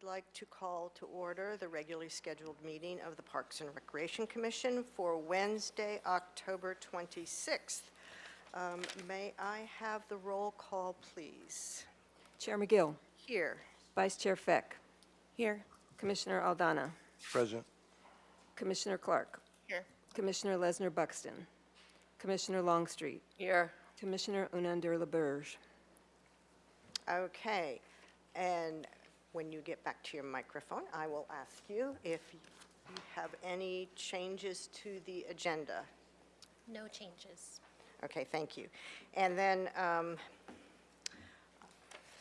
like to call to order the regularly scheduled meeting of the Parks and Recreation Commission for Wednesday, October 26th. May I have the roll call, please? Chair McGill. Here. Vice Chair Feck. Here. Commissioner Aldana. Present. Commissioner Clark. Here. Commissioner Lesnar Buxton. Commissioner Longstreet. Here. Commissioner Unander LaBerge. Okay, and when you get back to your microphone, I will ask you if you have any changes to the agenda. No changes. Okay, thank you. And then,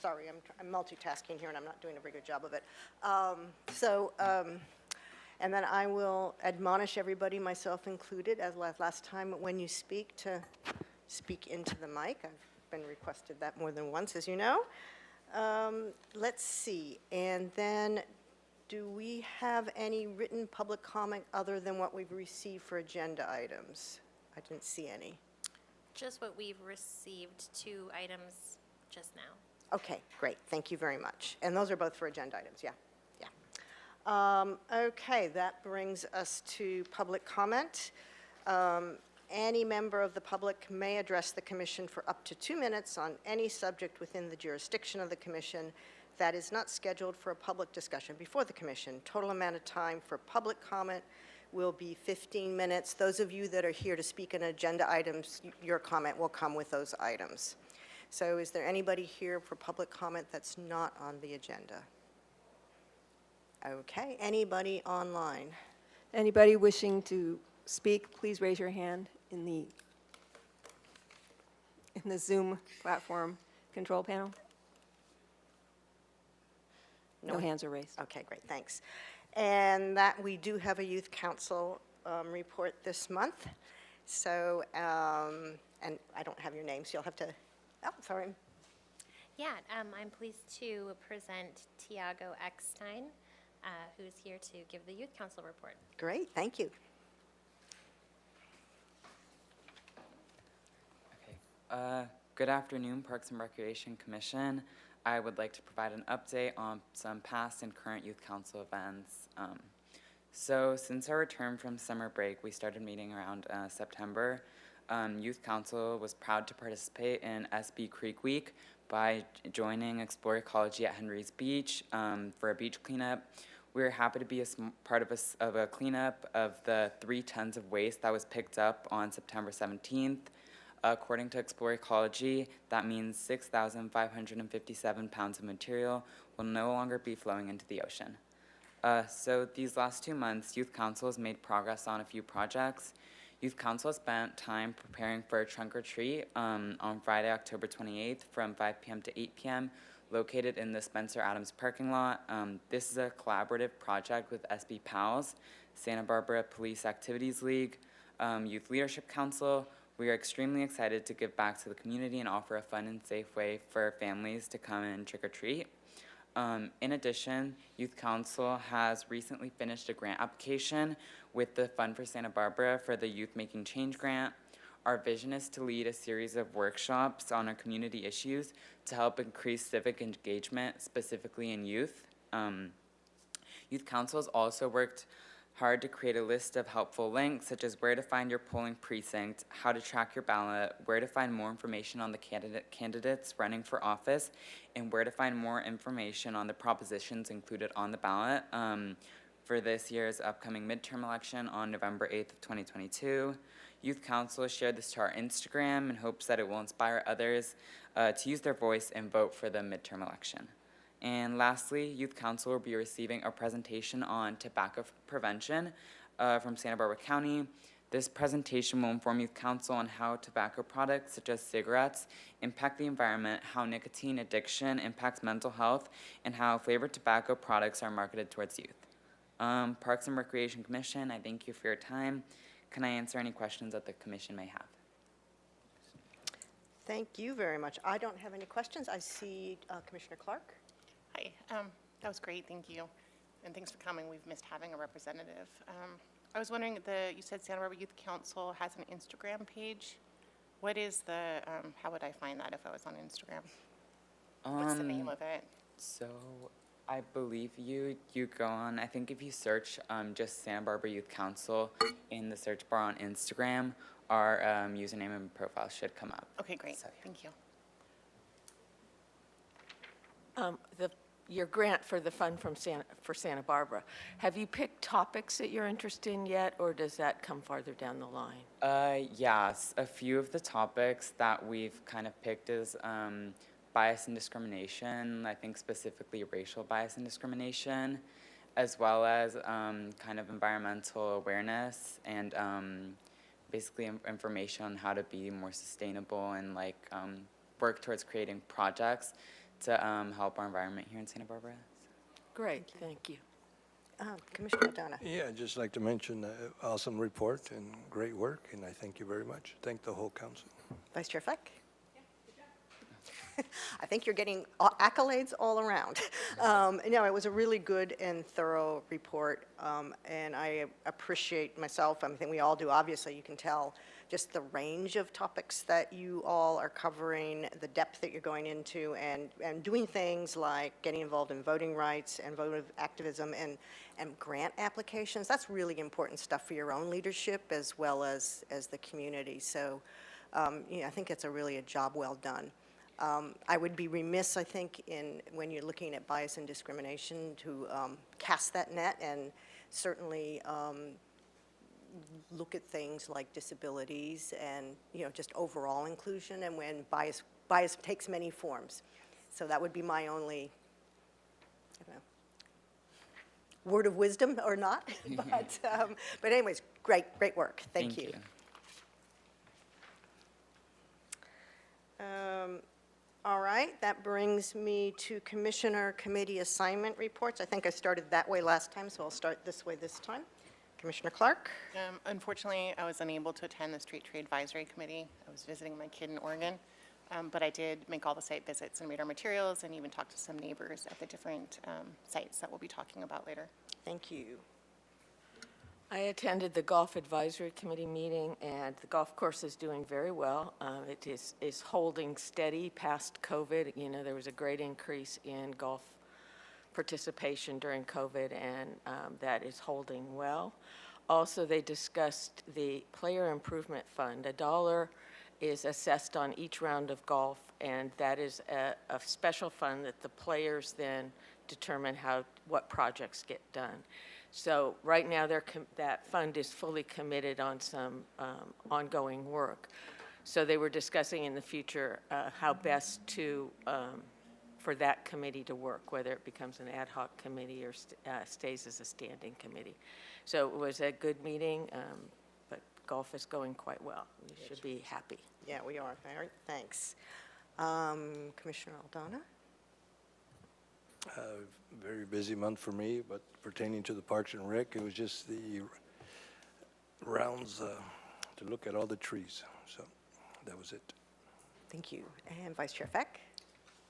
sorry, I'm multitasking here and I'm not doing a very good job of it. And then I will admonish everybody, myself included, as last time, when you speak, to speak into the mic. I've been requested that more than once, as you know. Let's see, and then do we have any written public comment other than what we've received for agenda items? I didn't see any. Just what we've received, 2 items just now. Okay, great, thank you very much. And those are both for agenda items, yeah, yeah. Okay, that brings us to public comment. Any member of the public may address the commission for up to 2 minutes on any subject within the jurisdiction of the commission that is not scheduled for a public discussion before the commission. Total amount of time for public comment will be 15 minutes. Those of you that are here to speak on agenda items, your comment will come with those items. So is there anybody here for public comment that's not on the agenda? Okay, anybody online? Anybody wishing to speak, please raise your hand in the Zoom platform control panel. No hands are raised. Okay, great, thanks. And that we do have a youth council report this month. So, and I don't have your name, so you'll have to, oh, sorry. Yeah, I'm pleased to present Tiago Eckstein, who's here to give the Youth Council report. Great, thank you. Good afternoon, Parks and Recreation Commission. I would like to provide an update on some past and current Youth Council events. So since our return from summer break, we started meeting around September. Youth Council was proud to participate in SB Creek Week by joining Explore Ecology at Henry's Beach for a beach cleanup. We were happy to be a part of a cleanup of the 3 tons of waste that was picked up on September 17th. According to Explore Ecology, that means 6,557 pounds of material will no longer be flowing into the ocean. So these last 2 months, Youth Council has made progress on a few projects. Youth Council spent time preparing for a trunk or treat on Friday, October 28th from 5 p.m. to 8 p.m. located in the Spencer Adams parking lot. This is a collaborative project with SB PALS, Santa Barbara Police Activities League, Youth Leadership Council. We are extremely excited to give back to the community and offer a fun and safe way for families to come and trick-or-treat. In addition, Youth Council has recently finished a grant application with the Fund for Santa Barbara for the Youth Making Change grant. Our vision is to lead a series of workshops on our community issues to help increase civic engagement, specifically in youth. Youth Council has also worked hard to create a list of helpful links, such as where to find your polling precinct, how to track your ballot, where to find more information on the candidates running for office, and where to find more information on the propositions included on the ballot for this year's upcoming midterm election on November 8th of 2022. Youth Council shared this to our Instagram in hopes that it will inspire others to use their voice and vote for the midterm election. And lastly, Youth Council will be receiving a presentation on tobacco prevention from Santa Barbara County. This presentation will inform Youth Council on how tobacco products, such as cigarettes, impact the environment, how nicotine addiction impacts mental health, and how flavored tobacco products are marketed towards youth. Parks and Recreation Commission, I thank you for your time. Can I answer any questions that the commission may have? Thank you very much. I don't have any questions. I see Commissioner Clark. Hi. That was great. Thank you. And thanks for coming. We've missed having a representative. I was wondering, you said Santa Barbara Youth Council has an Instagram page. What is the, how would I find that if I was on Instagram? What's the name of it? So I believe you go on, I think if you search just Santa Barbara Youth Council in the search bar on Instagram, our username and profile should come up. Okay, great. So, yeah. Thank you. Your grant for the fund for Santa Barbara, have you picked topics that you're interested in yet, or does that come farther down the line? Yes, a few of the topics that we've kind of picked is bias and discrimination, I think specifically racial bias and discrimination, as well as kind of environmental awareness and basically information on how to be more sustainable and like work towards creating projects to help our environment here in Santa Barbara. Great, thank you. Commissioner O'Donnell. Yeah, I'd just like to mention awesome report and great work, and I thank you very much. Thank the whole council. Vice Chair Fleck? I think you're getting accolades all around. No, it was a really good and thorough report, and I appreciate myself, I think we all do, obviously, you can tell, just the range of topics that you all are covering, the depth that you're going into, and doing things like getting involved in voting rights and votive activism and grant applications. That's really important stuff for your own leadership as well as the community. So I think it's really a job well done. I would be remiss, I think, when you're looking at bias and discrimination to cast that net and certainly look at things like disabilities and, just overall inclusion and when bias takes many forms. So that would be my only, I don't know, word of wisdom or not. But anyways, great work. Thank you. All right, that brings me to Commissioner Committee Assignment Reports. I think I started that way last time, so I'll start this way this time. Commissioner Clark? Unfortunately, I was unable to attend the Street Tree Advisory Committee. I was visiting my kid in Oregon, but I did make all the site visits and read our materials and even talk to some neighbors at the different sites that we'll be talking about later. Thank you. I attended the Golf Advisory Committee meeting, and the golf course is doing very well. It is holding steady past COVID. There was a great increase in golf participation during COVID, and that is holding well. Also, they discussed the Player Improvement Fund. $1 is assessed on each round of golf, and that is a special fund that the players then determine what projects get done. So right now, that fund is fully committed on some ongoing work. So they were discussing in the future how best for that committee to work, whether it becomes an ad hoc committee or stays as a standing committee. So it was a good meeting, but golf is going quite well. We should be happy. Yeah, we are. All right, thanks. Commissioner Aldana? Very busy month for me, but pertaining to the Parks and Rec, it was just the rounds to look at all the trees. So that was it. Thank you. And Vice Chair Fleck?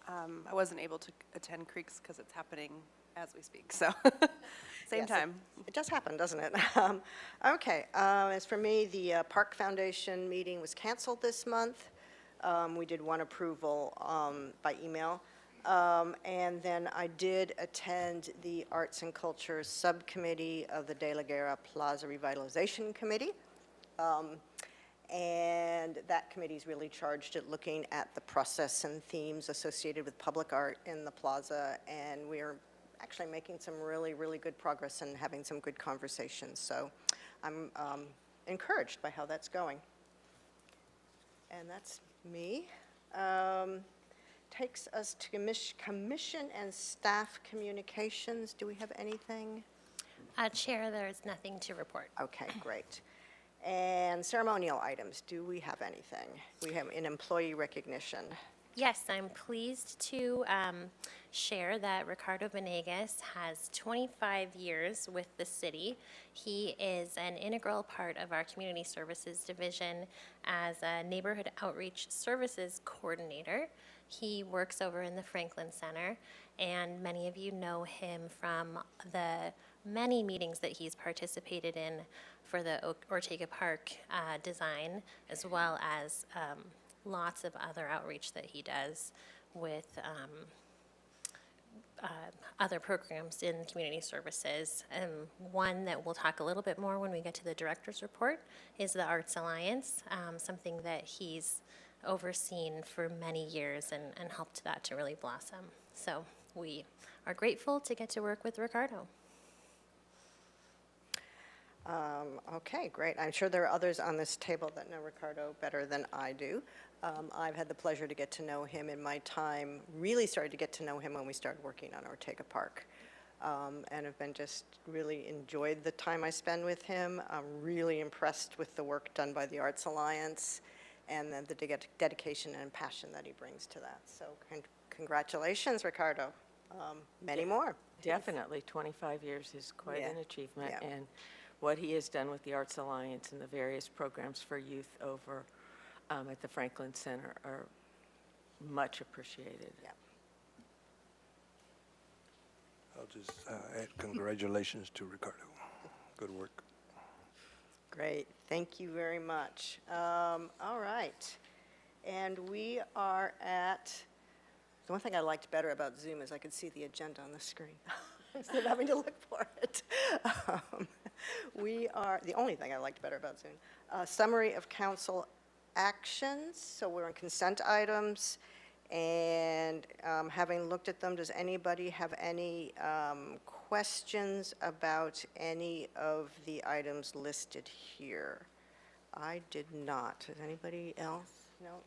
I wasn't able to attend Creeks because it's happening as we speak, so same Yes, time. It does happen, doesn't it? Okay, as for me, the Park Foundation meeting was canceled this month. We did one approval by email. And then I did attend the Arts and Culture Subcommittee of the De La Guerra Plaza Revitalization Committee. And that committee is really charged at looking at the process and themes associated with public art in the plaza. And we're actually making some really, really good progress and having some good conversations. So I'm encouraged by how that's going. And that's me. Takes us to commission and staff communications. Do we have anything? Chair, there is nothing to report. Okay, great. And ceremonial items, do we have anything? We have an employee recognition. Yes, I'm pleased to share that Ricardo Venegas has 25 years with the city. He is an integral part of our community services division as a neighborhood outreach services coordinator. He works over in the Franklin Center, and many of you know him from the many meetings that he's participated in for the Ortega Park design, as well as lots of other outreach that he does with other programs in community services. One that we'll talk a little bit more when we get to the director's report is the Arts Alliance, something that he's overseen for many years and helped that to really blossom. So we are grateful to get to work with Ricardo. Okay, great. I'm sure there are others on this table that know Ricardo better than I do. I've had the pleasure to get to know him in my time, really started to get to know him when we started working on Ortega Park. And have been just really enjoyed the time I spend with him. I'm really impressed with the work done by the Arts Alliance and then the dedication and passion that he brings to that. So congratulations, Ricardo. Many more. Definitely, 25 years is quite Yeah, an achievement. yeah. And what he has done with the Arts Alliance and the various programs for youth over at the Franklin Center are much appreciated. Yeah. I'll just add congratulations to Ricardo. Good work. Great, thank you very much. All right, and we are at, the one thing I liked better about Zoom is I could see the agenda on the screen instead of having to look for it. We are, the only thing I liked better about Zoom, summary of council actions. So we're on consent items, and having looked at them, does anybody have any questions about any of the items listed here? I did not. Does anybody else? No?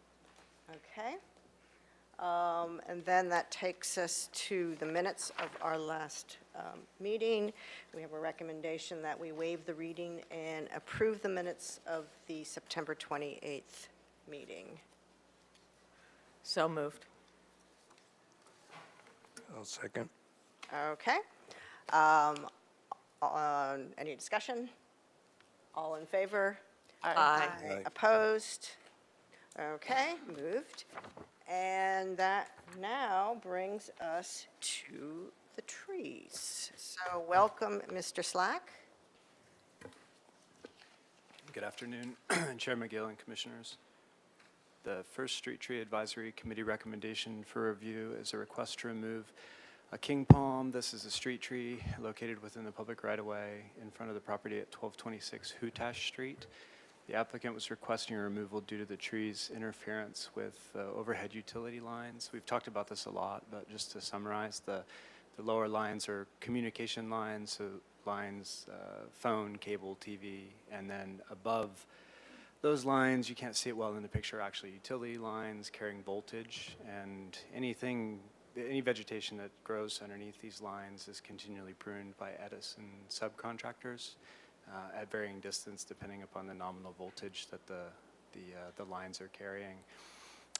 Okay. And then that takes us to the minutes of our last meeting. We have a recommendation that we waive the reading and approve the minutes of the September 28th meeting. So moved. I'll second. Okay. Any discussion? All in favor? Aye. Aye. Opposed? Okay, moved. And that now brings us to the trees. So welcome, Mr. Slack. Good afternoon, Chair McGill and Commissioners. The first Street Tree Advisory Committee recommendation for review is a request to remove a king palm. This is a street tree located within the public right-of-way in front of the property at 1226 Hutash Street. The applicant was requesting a removal due to the tree's interference with overhead utility lines. We've talked about this a lot, but just to summarize, the lower lines are communication lines, so lines, phone, cable, TV, and then above those lines, you can't see it well in the picture, actually utility lines carrying voltage, and any vegetation that grows underneath these lines is continually pruned by Edison subcontractors at varying distance depending upon the nominal voltage that the lines are carrying.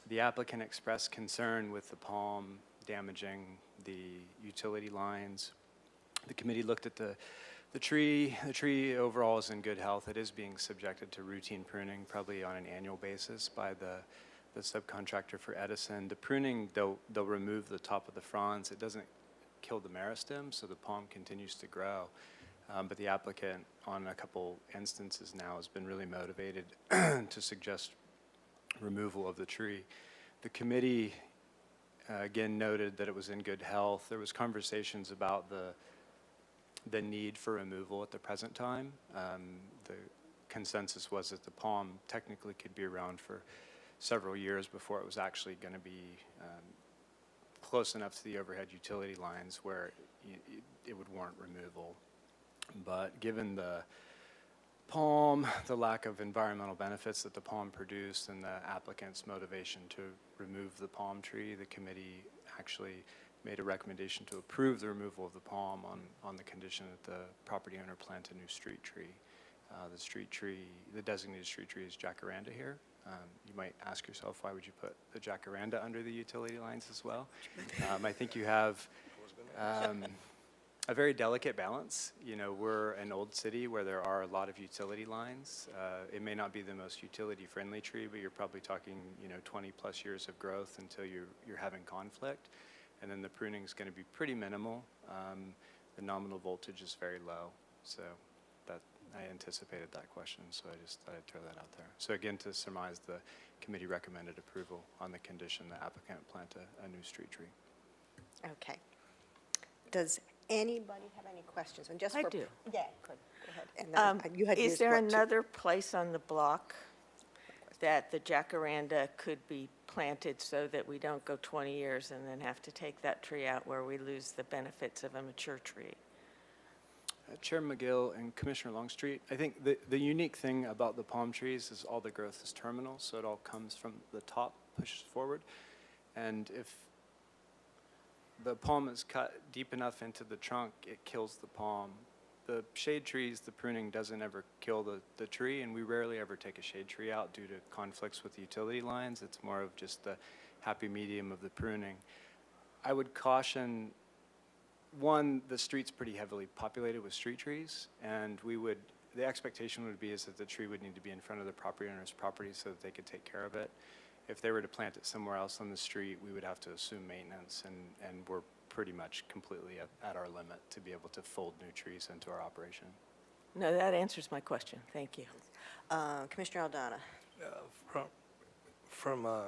The applicant expressed concern with the palm damaging the utility lines. The committee looked at the tree. The tree overall is in good health. It is being subjected to routine pruning, probably on an annual basis by the subcontractor for Edison. The pruning, they'll remove the top of the fronds. It doesn't kill the meristem, so the palm continues to grow. But the applicant, on a couple instances now, has been really motivated to suggest removal of the tree. The committee, again, noted that it was in good health. There was conversations about the need for removal at the present time. The consensus was that the palm technically could be around for several years before it was actually going to be close enough to the overhead utility lines where it would warrant removal. But given the palm, the lack of environmental benefits that the palm produced, and the applicant's motivation to remove the palm tree, the committee actually made a recommendation to approve the removal of the palm on the condition that the property owner plant a new street tree. The street tree, the designated street tree is jacaranda here. You might ask yourself, why would you put the jacaranda under the utility lines as well? I think you have a very delicate balance. You know, we're an old city where there are a lot of utility lines. It may not be the most utility-friendly tree, but you're probably talking, 20 plus years of growth until you're having conflict. And then the pruning is going to be pretty minimal. The nominal voltage is very low. So that I anticipated that question, so I just thought I'd throw that out there. So again, to surmise, the committee recommended approval on the condition the applicant plant a new street tree. Okay. Does anybody have any questions? And just I for- do. Yeah, go ahead. And then you had Is used there what, two- another place on the block that the jacaranda could be planted so that we don't go 20 years and then have to take that tree out where we lose the benefits of a mature tree? Chair McGill and Commissioner Longstreet, I think the unique thing about the palm trees is all the growth is terminal, so it all comes from the top, pushes forward. And if the palm is cut deep enough into the trunk, it kills the palm. The shade trees, the pruning doesn't ever kill the tree, and we rarely ever take a shade tree out due to conflicts with the utility lines. It's more of just the happy medium of the pruning. I would caution, one, the street's pretty heavily populated with street trees, and the expectation would be is that the tree would need to be in front of the property owner's property so that they could take care of it. If they were to plant it somewhere else on the street, we would have to assume maintenance, and we're pretty much completely at our limit to be able to fold new trees into our operation. No, that answers my question. Thank you. Commissioner Aldana. From a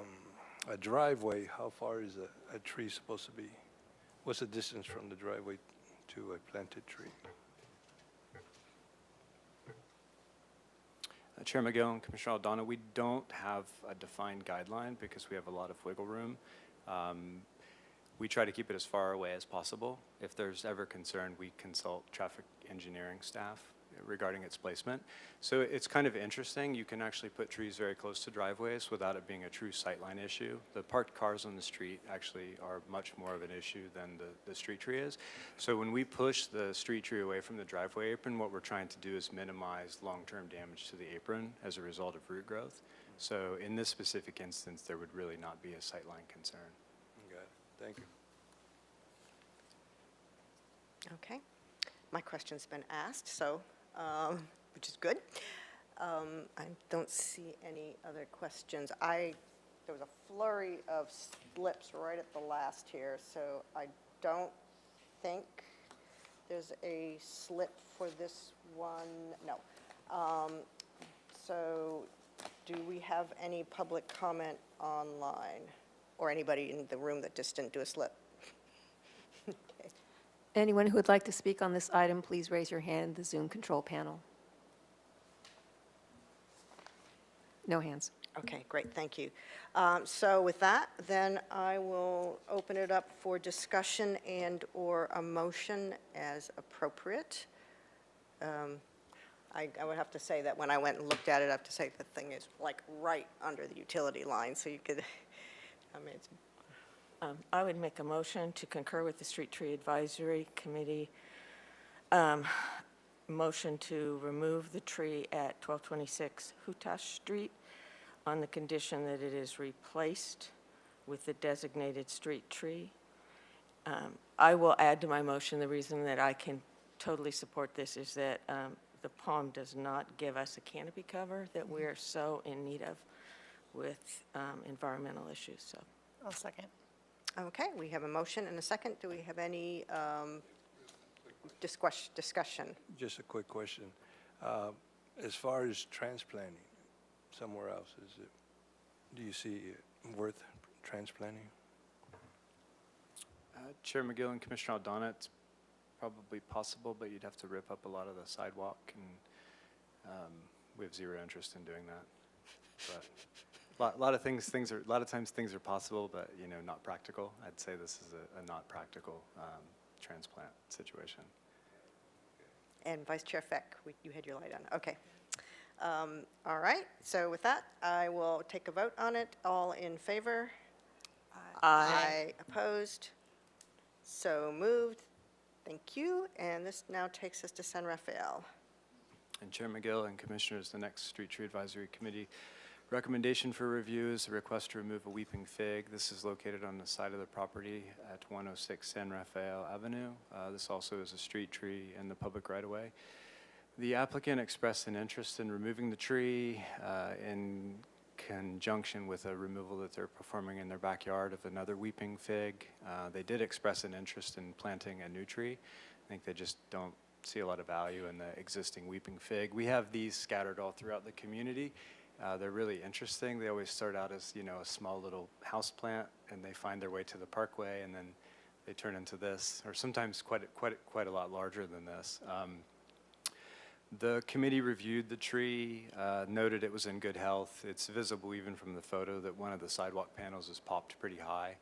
driveway, how far is a tree supposed to be? What's the distance from the driveway to a planted tree? Chair McGill and Commissioner Aldana, we don't have a defined guideline because we have a lot of wiggle room. We try to keep it as far away as possible. If there's ever concern, we consult traffic engineering staff regarding its placement. So it's kind of interesting. You can actually put trees very close to driveways without it being a true sightline issue. The parked cars on the street actually are much more of an issue than the street tree is. So when we push the street tree away from the driveway apron, what we're trying to do is minimize long-term damage to the apron as a result of root growth. So in this specific instance, there would really not be a sightline concern. Got it. Thank you. Okay. My question's been asked, so, which is good. I don't see any other questions. There was a flurry of slips right at the last here, so I don't think there's a slip for this one. No. So do we have any public comment online? Or anybody in the room that just didn't do a slip? Okay. Anyone who would like to speak on this item, please raise your hand in the Zoom control panel. No hands. Okay, great, thank you. So with that, then I will open it up for discussion and/or a motion as appropriate. I would have to say that when I went and looked at it, I have to say the thing is like right under the utility line, so you could, I mean, it's, I would make a motion to concur with the Street Tree Advisory Committee. Motion to remove the tree at 1226 Hutash Street on the condition that it is replaced with the designated street tree. I will add to my motion, the reason that I can totally support this is that the palm does not give us a canopy cover that we are so in need of with environmental issues, so. I'll second. okay, we have a motion and a second. Do we have any discussion? Just a quick question. As far as transplanting somewhere else, do you see it worth transplanting? Chair McGill and Commissioner Aldana, it's probably possible, but you'd have to rip up a lot of the sidewalk, and we have zero interest in doing that. But a lot of times things are possible, but not practical. I'd say this is a not practical transplant situation. And Vice Chair Feck, you had your light on. Okay. All right, so with that, I will take a vote on it. All in favor? Aye. Opposed? So moved. Thank you. And this now takes us to San Rafael. And Chair McGill and Commissioners, the next Street Tree Advisory Committee recommendation for review is a request to remove a weeping fig. This is located on the side of the property at 106 San Rafael Avenue. This also is a street tree in the public right-of-way. The applicant expressed an interest in removing the tree in conjunction with a removal that they're performing in their backyard of another weeping fig. They did express an interest in planting a new tree. I think they just don't see a lot of value in the existing weeping fig. We have these scattered all throughout the community. They're really interesting. They always start out as a small little house plant, and they find their way to the parkway, and then they turn into this, or sometimes quite a lot larger than this. The committee reviewed the tree, noted it was in good health. It's visible even from the photo that one of the sidewalk panels is popped pretty high.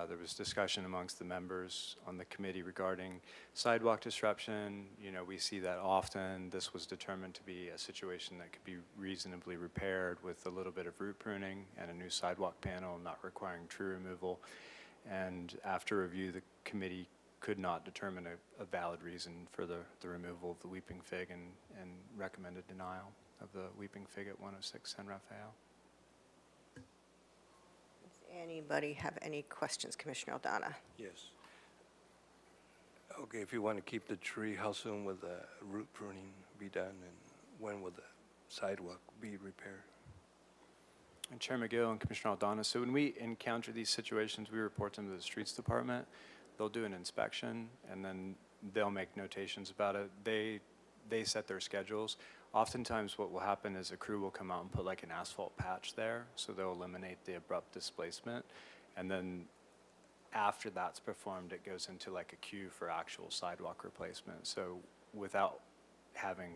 There was discussion amongst the members on the committee regarding sidewalk disruption. You know, we see that often. This was determined to be a situation that could be reasonably repaired with a little bit of root pruning and a new sidewalk panel, not requiring tree removal. And after review, the committee could not determine a valid reason for the removal of the weeping fig and recommended denial of the weeping fig at 106 San Rafael. Does anybody have any questions, Commissioner Aldana? Yes. Okay, if you want to keep the tree, how soon will the root pruning be done, and when will the sidewalk be repaired? And Chair McGill and Commissioner Aldana, so when we encounter these situations, we report them to the Streets Department. They'll do an inspection, and then they'll make notations about it. They set their schedules. Oftentimes what will happen is a crew will come out and put like an asphalt patch there, so they'll eliminate the abrupt displacement. And then after that's performed, it goes into like a queue for actual sidewalk replacement. So without having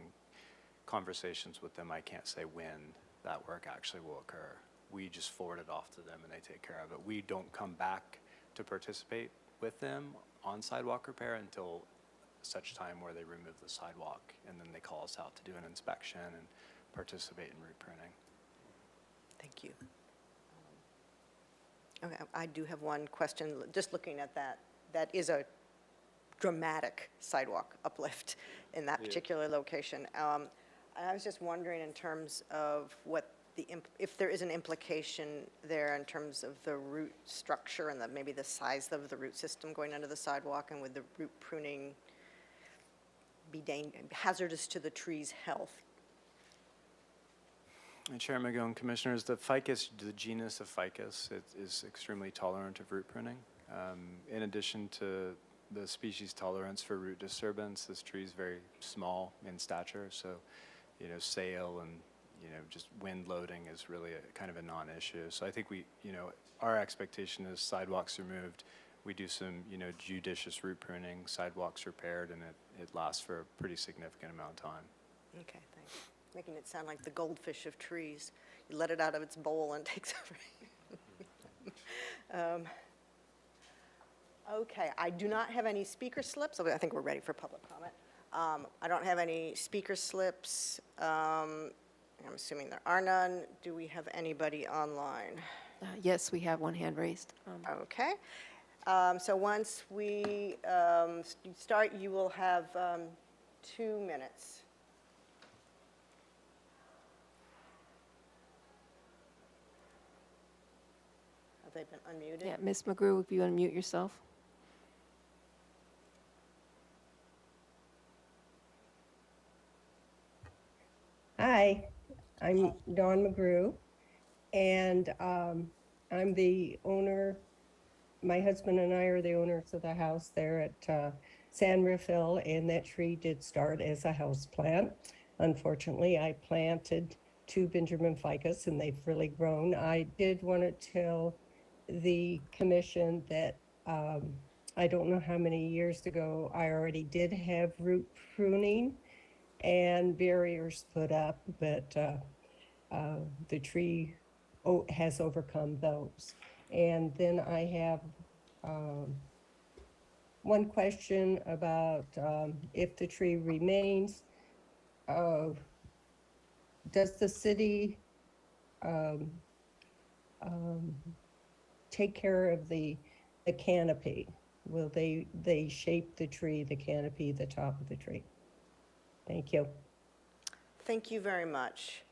conversations with them, I can't say when that work actually will occur. We just forward it off to them and they take care of it. We don't come back to participate with them on sidewalk repair until such time where they remove the sidewalk, and then they call us out to do an inspection and participate in root pruning. Thank you. Okay, I do have one question, just looking at that. That is a dramatic sidewalk uplift in that particular location. I was just wondering in terms of what if there is an implication there in terms of the root structure and maybe the size of the root system going under the sidewalk, and would the root pruning be hazardous to the tree's health? And Chair McGill and Commissioners, the ficus, the genus of ficus, is extremely tolerant of root pruning. In addition to the species tolerance for root disturbance, this tree is very small in stature, so you know, sail and just wind loading is really kind of a non-issue. So I think our expectation is sidewalks removed. We do some, judicious root pruning, sidewalks repaired, and it lasts for a pretty significant amount of time. Okay, thanks. Making it sound like the goldfish of trees. You let it out of its bowl and it takes over. Okay, I do not have any speaker slips. I think we're ready for public comment. I don't have any speaker slips. I'm assuming there are none. Do we have anybody online? Yes, we have one hand raised. Okay. So once we start, you will have 2 minutes. Have they been unmuted? Yeah, Ms. McGrew, if you unmute yourself. Hi, I'm Dawn McGrew, and I'm the owner. My husband and I are the owners of the house there at San Rafael, and that tree did start as a house plant. Unfortunately, I planted 2 Benjamin ficus, and they've really grown. I did want to tell the commission that I don't know how many years ago I already did have root pruning and barriers put up, but the tree has overcome those. And then I have one question about if the tree remains, does the city take care of the canopy? Will they shape the tree, the canopy, the top of the tree? Thank you. Thank you very much.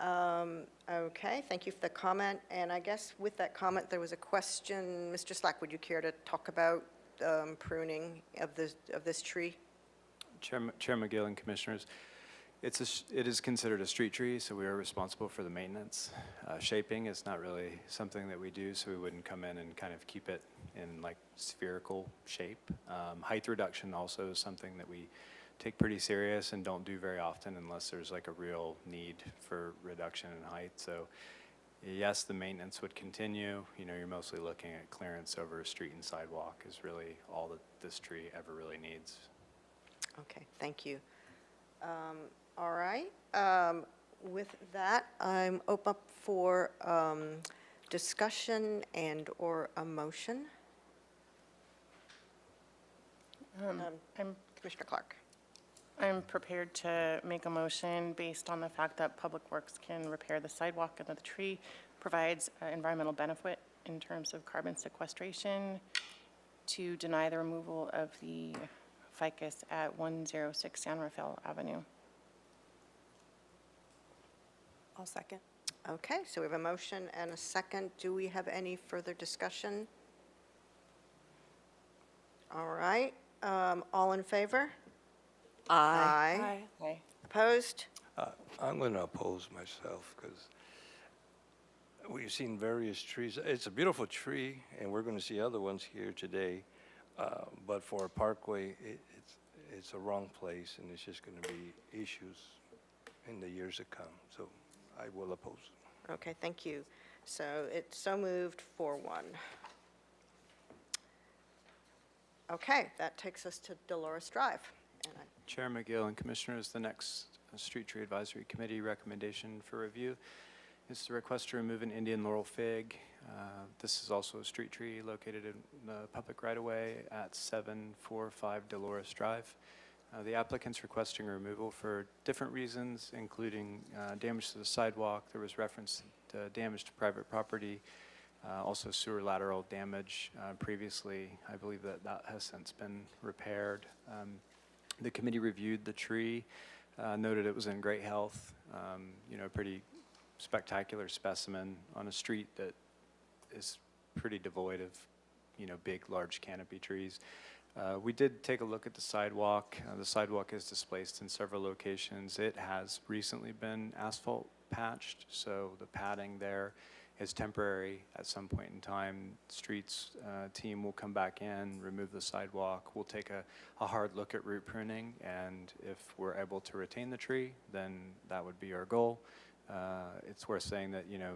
Okay, thank you for the comment. And I guess with that comment, there was a question. Mr. Slack, would you care to talk about pruning of this tree? Chair McGill and Commissioners, it is considered a street tree, so we are responsible for the maintenance. Shaping is not really something that we do, so we wouldn't come in and kind of keep it in like spherical shape. Height reduction also is something that we take pretty serious and don't do very often unless there's like a real need for reduction in height. So Yes, the maintenance would continue. You know, you're mostly looking at clearance over a street and sidewalk is really all that this tree ever really needs. Okay, thank you. All right. With that, I'm open up for discussion and/or a motion. Commissioner Clark. I'm prepared to make a motion based on the fact that Public Works can repair the sidewalk and that the tree provides environmental benefit in terms of carbon sequestration, to deny the removal of the ficus at 106 San Rafael Avenue. I'll second. Okay, so we have a motion and a second. Do we have any further discussion? All right, all in favor? Aye. Okay. Opposed? I'm going to oppose myself because we've seen various trees. It's a beautiful tree, and we're going to see other ones here today. But for a parkway, it's a wrong place, and it's just going to be issues in the years to come. So I will oppose. Okay, thank you. So it's so moved 4-1. Okay, that takes us to Dolores Drive. And Chair McGill and Commissioners, the next Street Tree Advisory Committee recommendation for review is the request to remove an Indian laurel fig. This is also a street tree located in the public right-of-way at 745 Dolores Drive. The applicant's requesting removal for different reasons, including damage to the sidewalk. There was reference to damage to private property, also sewer lateral damage previously. I believe that has since been repaired. The committee reviewed the tree, noted it was in great health, you know, pretty spectacular specimen on a street that is pretty devoid of, you know, big, large canopy trees. We did take a look at the sidewalk. The sidewalk is displaced in several locations. It has recently been asphalt patched, so the padding there is temporary. At some point in time, streets team will come back in, remove the sidewalk. We'll take a hard look at root pruning, and if we're able to retain the tree, then that would be our goal. It's worth saying that, you know,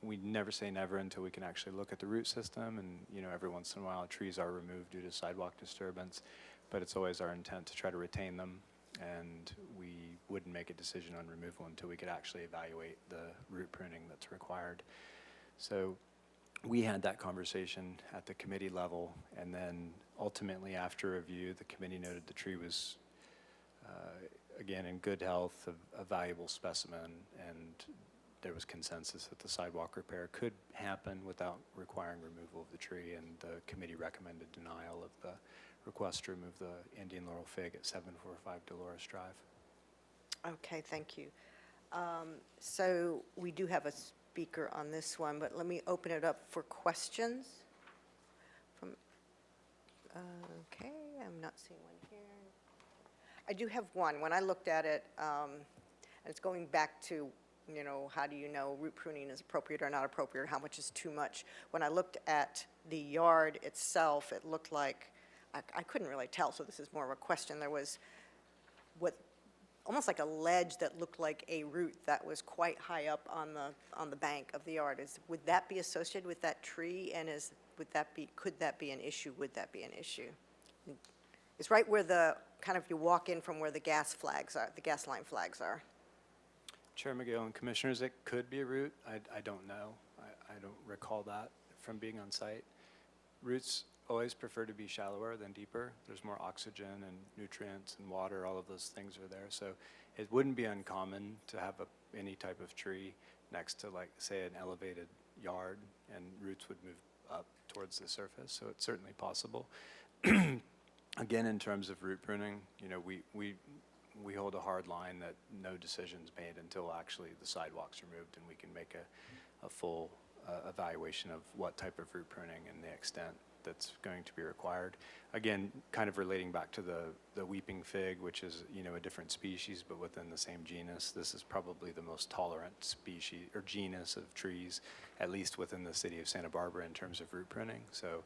we never say never until we can actually look at the root system, and, you know, every once in a while trees are removed due to sidewalk disturbance, but it's always our intent to try to retain them, and we wouldn't make a decision on removal until we could actually evaluate the root pruning that's required. So we had that conversation at the committee level, and then ultimately after review, the committee noted the tree was again in good health, a valuable specimen, and there was consensus that the sidewalk repair could happen without requiring removal of the tree, and the committee recommended denial of the request to remove the Indian laurel fig at 745 Dolores Drive. Okay, thank you. So we do have a speaker on this one, but let me open it up for questions. Okay, I'm not seeing one here. I do have one. When I looked at it, and it's going back to, you know, how do you know root pruning is appropriate or not appropriate, or how much is too much? When I looked at the yard itself, it looked like, I couldn't really tell, so this is more of a question. There was almost like a ledge that looked like a root that was quite high up on the bank of the yard. Would that be associated with that tree, and could that be an issue? Would that be an issue? It's right where you walk in from where the gas line flags are. Chair McGill and Commissioners, it could be a root. I don't know. I don't recall that from being on site. Roots always prefer to be shallower than deeper. There's more oxygen and nutrients and water, all of those things are there. So it wouldn't be uncommon to have any type of tree next to, like, say, an elevated yard, and roots would move up towards the surface, so it's certainly possible. Again, in terms of root pruning, you know, we hold a hard line that no decision's made until actually the sidewalk's removed, and we can make a full evaluation of what type of root pruning and the extent that's going to be required. Again, kind of relating back to the weeping fig, which is, you know, a different species but within the same genus. This is probably the most tolerant species or genus of trees, at least within the city of Santa Barbara in terms of root pruning. So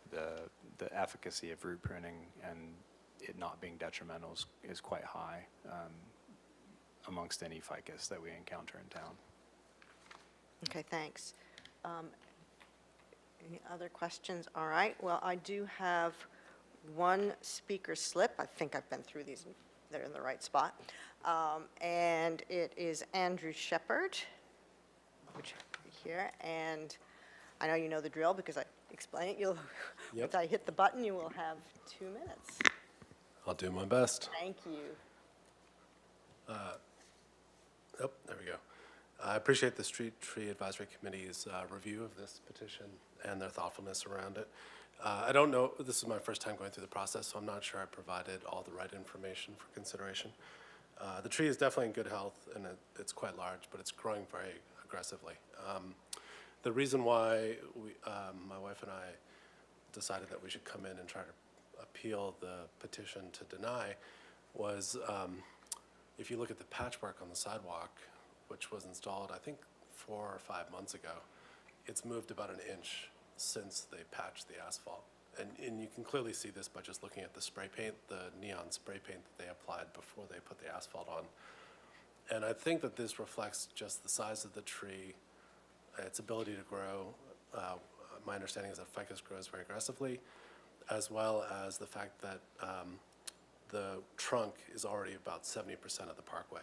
the efficacy of root pruning and it not being detrimental is quite high amongst any ficus that we encounter in town. Okay, thanks. Any other questions? All right, well, I do have one speaker slip. I think I've been through these, they're in the right spot. And it is Andrew Shepard, which here, and I know you know the drill because I explained it. You'll, Yep. once I hit the button, you will have 2 minutes. I'll do my best. Thank you. Yep, there we go. I appreciate the Street Tree Advisory Committee's review of this petition and their thoughtfulness around it. I don't know, this is my first time going through the process, so I'm not sure I provided all the right information for consideration. The tree is definitely in good health, and it's quite large, but it's growing very aggressively. The reason why my wife and I decided that we should come in and try to appeal the petition to deny was, if you look at the patchwork on the sidewalk, which was installed, I think, 4 or 5 months ago, it's moved about an inch since they patched the asphalt. And you can clearly see this by just looking at the spray paint, the neon spray paint that they applied before they put the asphalt on. And I think that this reflects just the size of the tree, its ability to grow. My understanding is that ficus grows very aggressively, as well as the fact that the trunk is already about 70% of the parkway,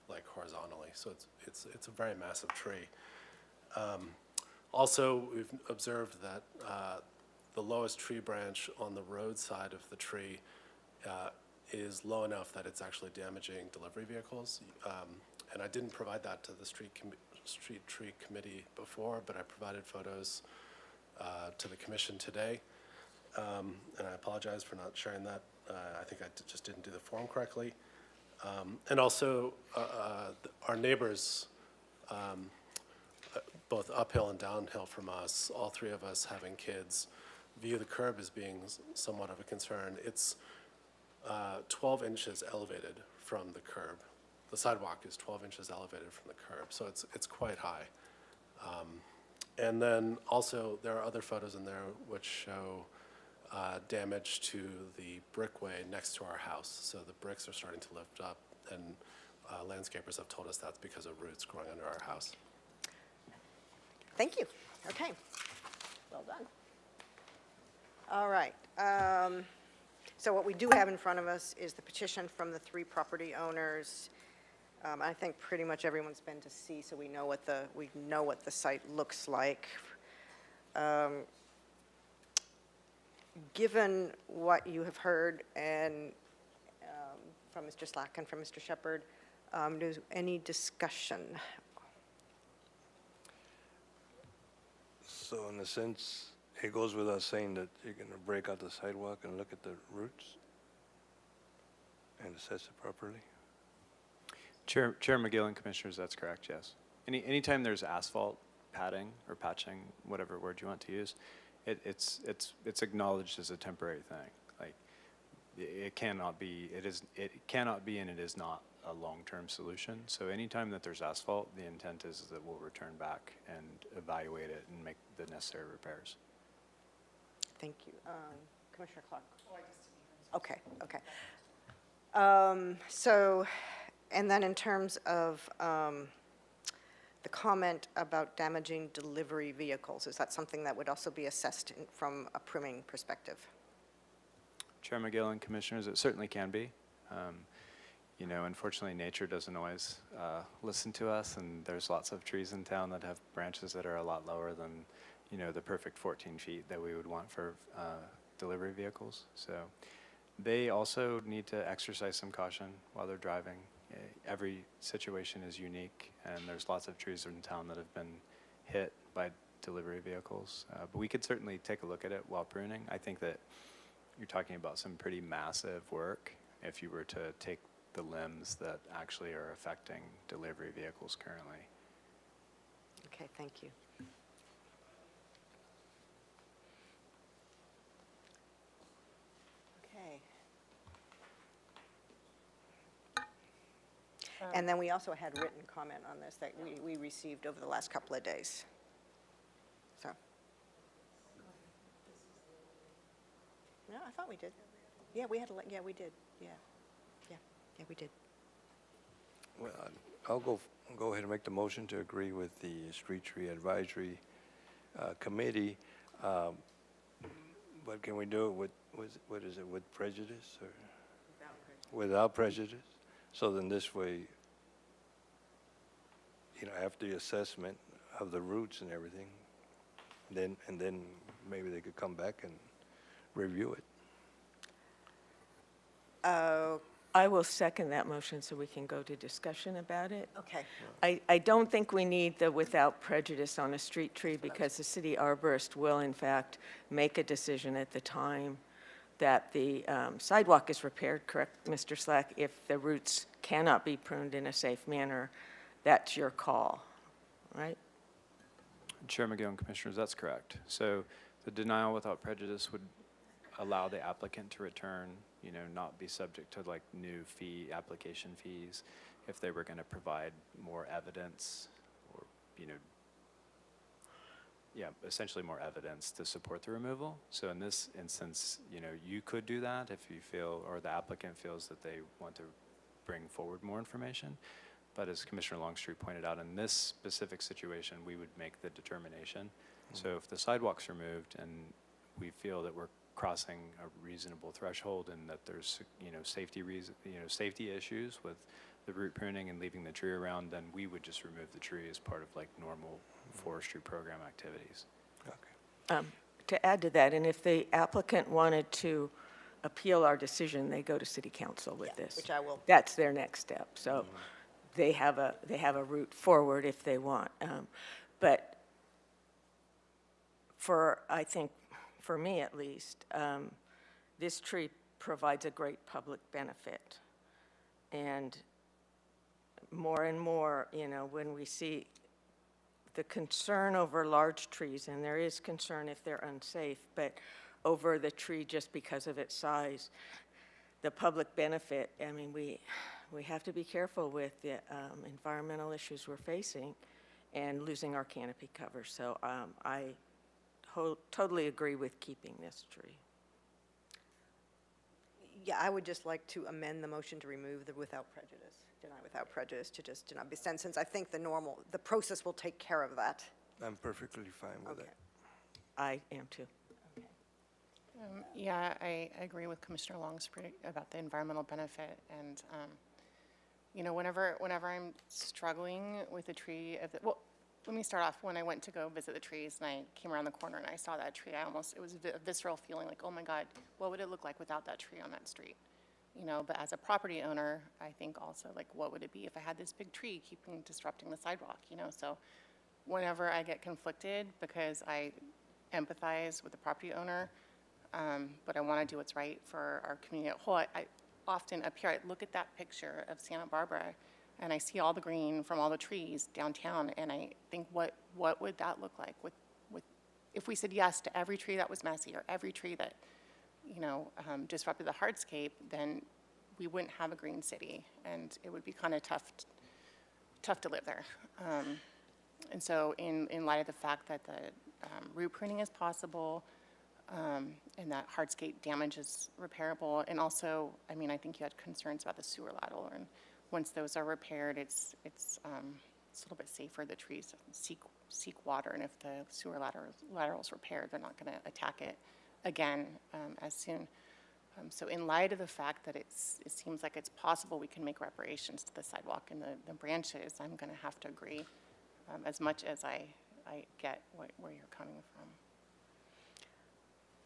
like horizontally. So it's a very massive tree. Also, we've observed that the lowest tree branch on the road side of the tree is low enough that it's actually damaging delivery vehicles. And I didn't provide that to the Street Tree Committee before, but I provided photos to the commission today. And I apologize for not sharing that. I think I just didn't do the form correctly. And also, our neighbors, both uphill and downhill from us, all 3 of us having kids, view the curb as being somewhat of a concern. It's 12 inches elevated from the curb. The sidewalk is 12 inches elevated from the curb, so it's quite high. And then also, there are other photos in there which show damage to the brickway next to our house. So the bricks are starting to lift up, and landscapers have told us that's because of roots growing under our house. Thank you. Okay. Well done. All right. So what we do have in front of us is the petition from the 3 property owners. I think pretty much everyone's been to see, so we know what the site looks like. Given what you have heard and from Mr. Slack and from Mr. Shepard, there's any discussion? So in a sense, it goes without saying that you're going to break out the sidewalk and look at the roots and assess it properly? Chair McGill and Commissioners, that's correct, yes. Anytime there's asphalt padding or patching, whatever word you want to use, it's acknowledged as a temporary thing. Like, it cannot be and it is not a long-term solution. So anytime that there's asphalt, the intent is that we'll return back and evaluate it and make the necessary repairs. Thank you. Commissioner Clark? Okay, okay. So, and then in terms of the comment about damaging delivery vehicles, is that something that would also be assessed from a priming perspective? Chair McGill and Commissioners, it certainly can be. You know, unfortunately, nature doesn't always listen to us, and there's lots of trees in town that have branches that are a lot lower than, you know, the perfect 14 feet that we would want for delivery vehicles. So they also need to exercise some caution while they're driving. Every situation is unique, and there's lots of trees in town that have been hit by delivery vehicles. But we could certainly take a look at it while pruning. I think that you're talking about some pretty massive work if you were to take the limbs that actually are affecting delivery vehicles currently. Okay, thank you. Okay. And then we also had written comment on this that we received over the last couple of days. So. No, I thought we did. Yeah, we had, yeah, we did, yeah. Yeah, we did. Well, I'll go ahead and make the motion to agree with the Street Tree Advisory Committee. But can we do it with, what is it, with prejudice or? Without prejudice? So then this way, after the assessment of the routes and everything, then maybe they could come back and review it. I will second that motion so we can go to discussion about it. Okay. I don't think we need the without prejudice on a street tree because the city arborist will in fact make a decision at the time that the sidewalk is repaired, correct, Mr. Slack? If the roots cannot be pruned in a safe manner, that's your call, right? Chair McGill and Commissioners, that's correct. So the denial without prejudice would allow the applicant to return, not be subject to like new application fees if they were going to provide more evidence or, essentially more evidence to support the removal. So in this instance, you could do that if you feel, or the applicant feels that they want to bring forward more information. But as Commissioner Longstreet pointed out, in this specific situation, we would make the determination. So if the sidewalk's removed and we feel that we're crossing a reasonable threshold and that there's, safety issues with the root pruning and leaving the tree around, then we would just remove the tree as part of like normal forestry program activities. Okay. To add to that, and if the applicant wanted to appeal our decision, they go to city council with this. Which I will. That's their next step. So they have a route forward if they want. But I think, for me at least, this tree provides a great public benefit. And more, when we see the concern over large trees, and there is concern if they're unsafe, but over the tree just because of its size, the public benefit, we have to be careful with the environmental issues we're facing and losing our canopy cover. So I totally agree with keeping this tree. Yeah, I would just like to amend the motion to remove the without prejudice, deny without prejudice, to just deny, since I think the process will take care of that. I'm perfectly fine with Okay. it. I am too. Yeah, I agree with Commissioner Longstreet about the environmental benefit. And, whenever I'm struggling with a tree, let me start off. When I went to go visit the trees and I came around the corner and I saw that tree, it was a visceral feeling like, oh my God, what would it look like without that tree on that street? But as a property owner, I think also like, what would it be if I had this big tree disrupting the sidewalk, So whenever I get conflicted because I empathize with the property owner, but I want to do what's right for our community at whole, I often up here, I look at that picture of Santa Barbara and I see all the green from all the trees downtown, and I think, what would that look like with if we said yes to every tree that was messy or every tree that, disrupted the hardscape, then we wouldn't have a green city, and it would be kind of tough to live there. And so in light of the fact that the root pruning is possible, and that hardscape damage is repairable, and also, I think you had concerns about the sewer lateral, and once those are repaired, it's a little bit safer. The trees seek water, and if the sewer lateral's repaired, they're not going to attack it again as soon. So in light of the fact that it seems like it's possible we can make reparations to the sidewalk and the branches, I'm going to have to agree, as much as I get where you're coming from.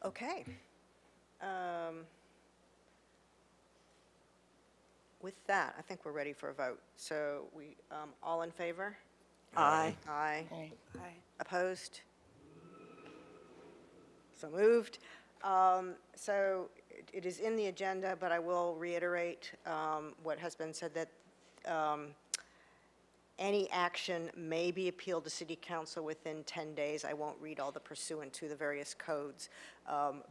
Okay. With that, I think we're ready for a vote. So we, all in favor? Aye. Aye. Okay. Aye. Opposed? So moved. So it is in the agenda, but I will reiterate what has been said, that any action may be appealed to City Council within 10 days. I won't read all the pursuant to the various codes,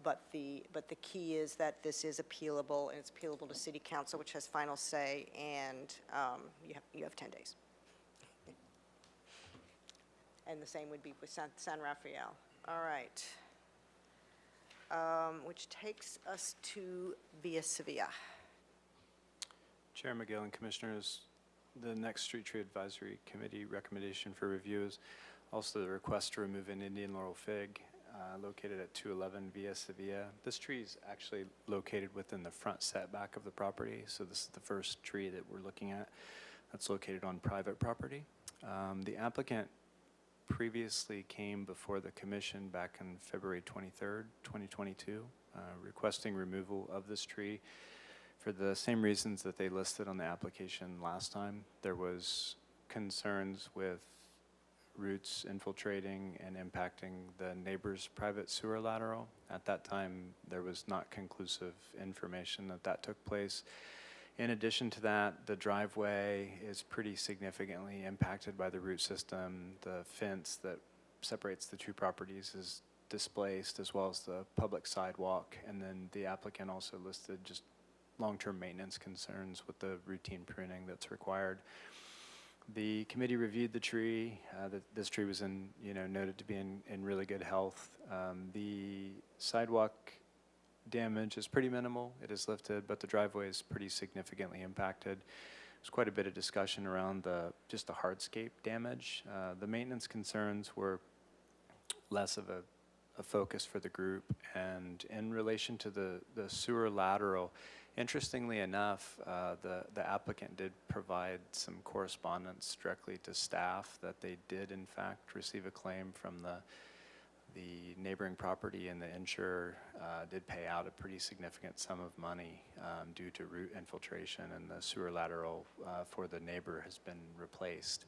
but the key is that this is appealable, and it's appealable to City Council, which has final say, and you have 10 days. And the same would be with San Rafael. All right. Which takes us to Via Sevilla. Chair McGill and Commissioners, The next Street Tree Advisory Committee recommendation for review is also the request to remove an Indian laurel fig located at 211 Via Sevilla. This tree is actually located within the front setback of the property, so this is the first tree that we're looking at that's located on private property. The applicant previously came before the commission back on February 23rd, 2022, requesting removal of this tree for the same reasons that they listed on the application last time. There was concerns with roots infiltrating and impacting the neighbor's private sewer lateral. At that time, there was not conclusive information that that took place. In addition to that, the driveway is pretty significantly impacted by the root system. The fence that separates the two properties is displaced, as well as the public sidewalk. And then the applicant also listed just long-term maintenance concerns with the routine pruning that's required. The committee reviewed the tree. This tree was noted to be in really good health. The sidewalk damage is pretty minimal. It is lifted, but the driveway is pretty significantly impacted. There's quite a bit of discussion around just the hardscape damage. The maintenance concerns were less of a focus for the group. And in relation to the sewer lateral, interestingly enough, the applicant did provide some correspondence directly to staff that they did in fact receive a claim from the neighboring property, and the insurer did pay out a pretty significant sum of money due to root infiltration, and the sewer lateral for the neighbor has been replaced.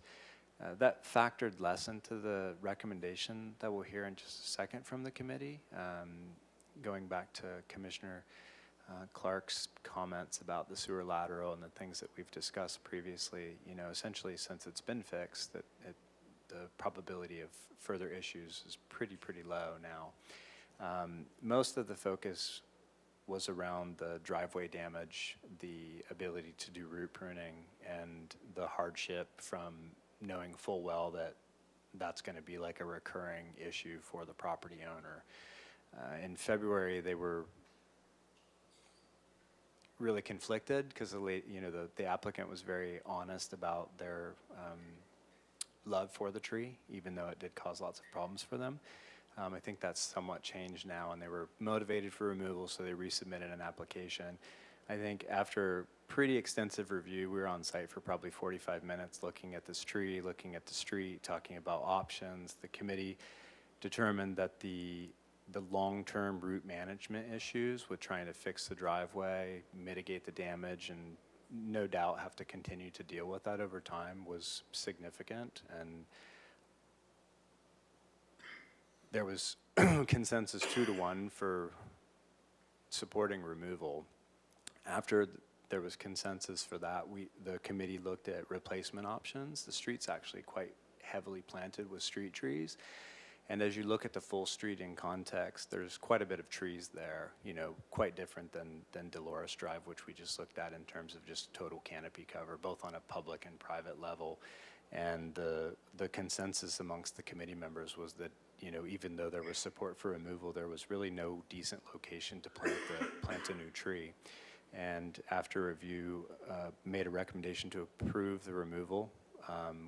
That factored less into the recommendation that we'll hear in just a second from the committee. Going back to Commissioner Clark's comments about the sewer lateral and the things that we've discussed previously, essentially since it's been fixed, the probability of further issues is pretty low now. Most of the focus was around the driveway damage, the ability to do root pruning, and the hardship from knowing full well that that's going to be like a recurring issue for the property owner. In February, they were really conflicted because the applicant was very honest about their love for the tree, even though it did cause lots of problems for them. I think that's somewhat changed now, and they were motivated for removal, so they resubmitted an application. I think after pretty extensive review, we were on site for probably 45 minutes looking at this tree, looking at the street, talking about options. The committee determined that the long-term root management issues with trying to fix the driveway, mitigate the damage, and no doubt have to continue to deal with that over time was significant. And there was consensus 2-1 for supporting removal. After there was consensus for that, the committee looked at replacement options. The street's actually quite heavily planted with street trees. And as you look at the full street in context, there's quite a bit of trees there, quite different than Dolores Drive, which we just looked at in terms of just total canopy cover, both on a public and private level. And the consensus amongst the committee members was that, even though there was support for removal, there was really no decent location to plant a new tree. And after review, made a recommendation to approve the removal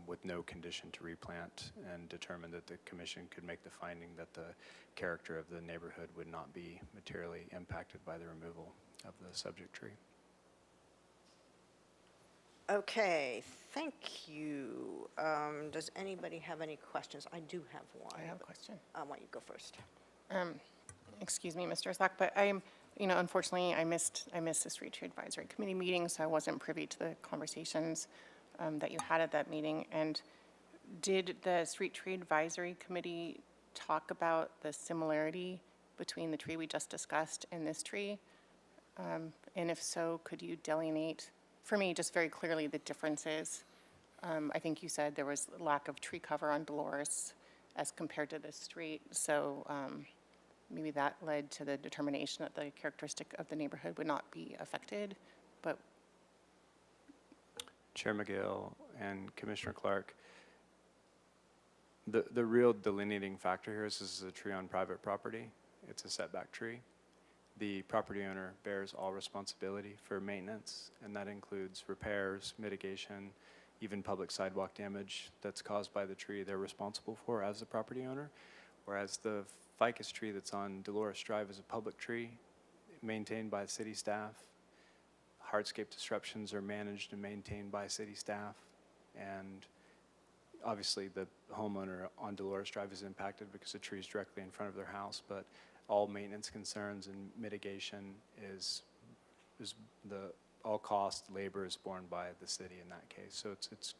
with no condition to replant, and determined that the commission could make the finding that the character of the neighborhood would not be materially impacted by the removal of the subject tree. Okay, thank you. Does anybody have any questions? I do have one. I have a question. Why don't you go first? Excuse me, Mr. Slack, but unfortunately, I missed the Street Tree Advisory Committee meeting, so I wasn't privy to the conversations that you had at that meeting. And did the Street Tree Advisory Committee talk about the similarity between the tree we just discussed and this tree? And if so, could you delineate for me just very clearly the differences? I think you said there was lack of tree cover on Dolores as compared to this street. So maybe that led to the determination that the characteristic of the neighborhood would not be affected. But Chair McGill and Commissioner Clark, the real delineating factor here is this is a tree on private property. It's a setback tree. The property owner bears all responsibility for maintenance, and that includes repairs, mitigation, even public sidewalk damage that's caused by the tree, they're responsible for as the property owner. Whereas the ficus tree that's on Dolores Drive is a public tree maintained by city staff. Hardscape disruptions are managed and maintained by city staff. And obviously the homeowner on Dolores Drive is impacted because the tree is directly in front of their house, but all maintenance concerns and mitigation is all cost, labor is borne by the city in that case. So it's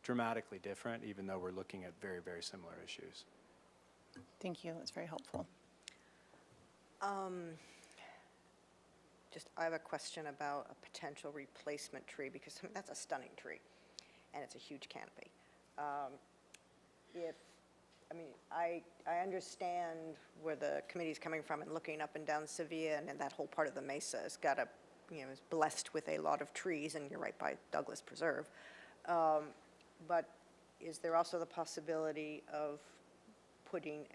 dramatically different, even though we're looking at very, very similar issues. Thank you, that's very helpful. I have a question about a potential replacement tree, because I mean, that's a stunning tree, and it's a huge canopy. I understand where the committee's coming from and looking up and down Sevilla, and that whole part of the mesa has got is blessed with a lot of trees, and you're right by Douglas Preserve. But is there also the possibility of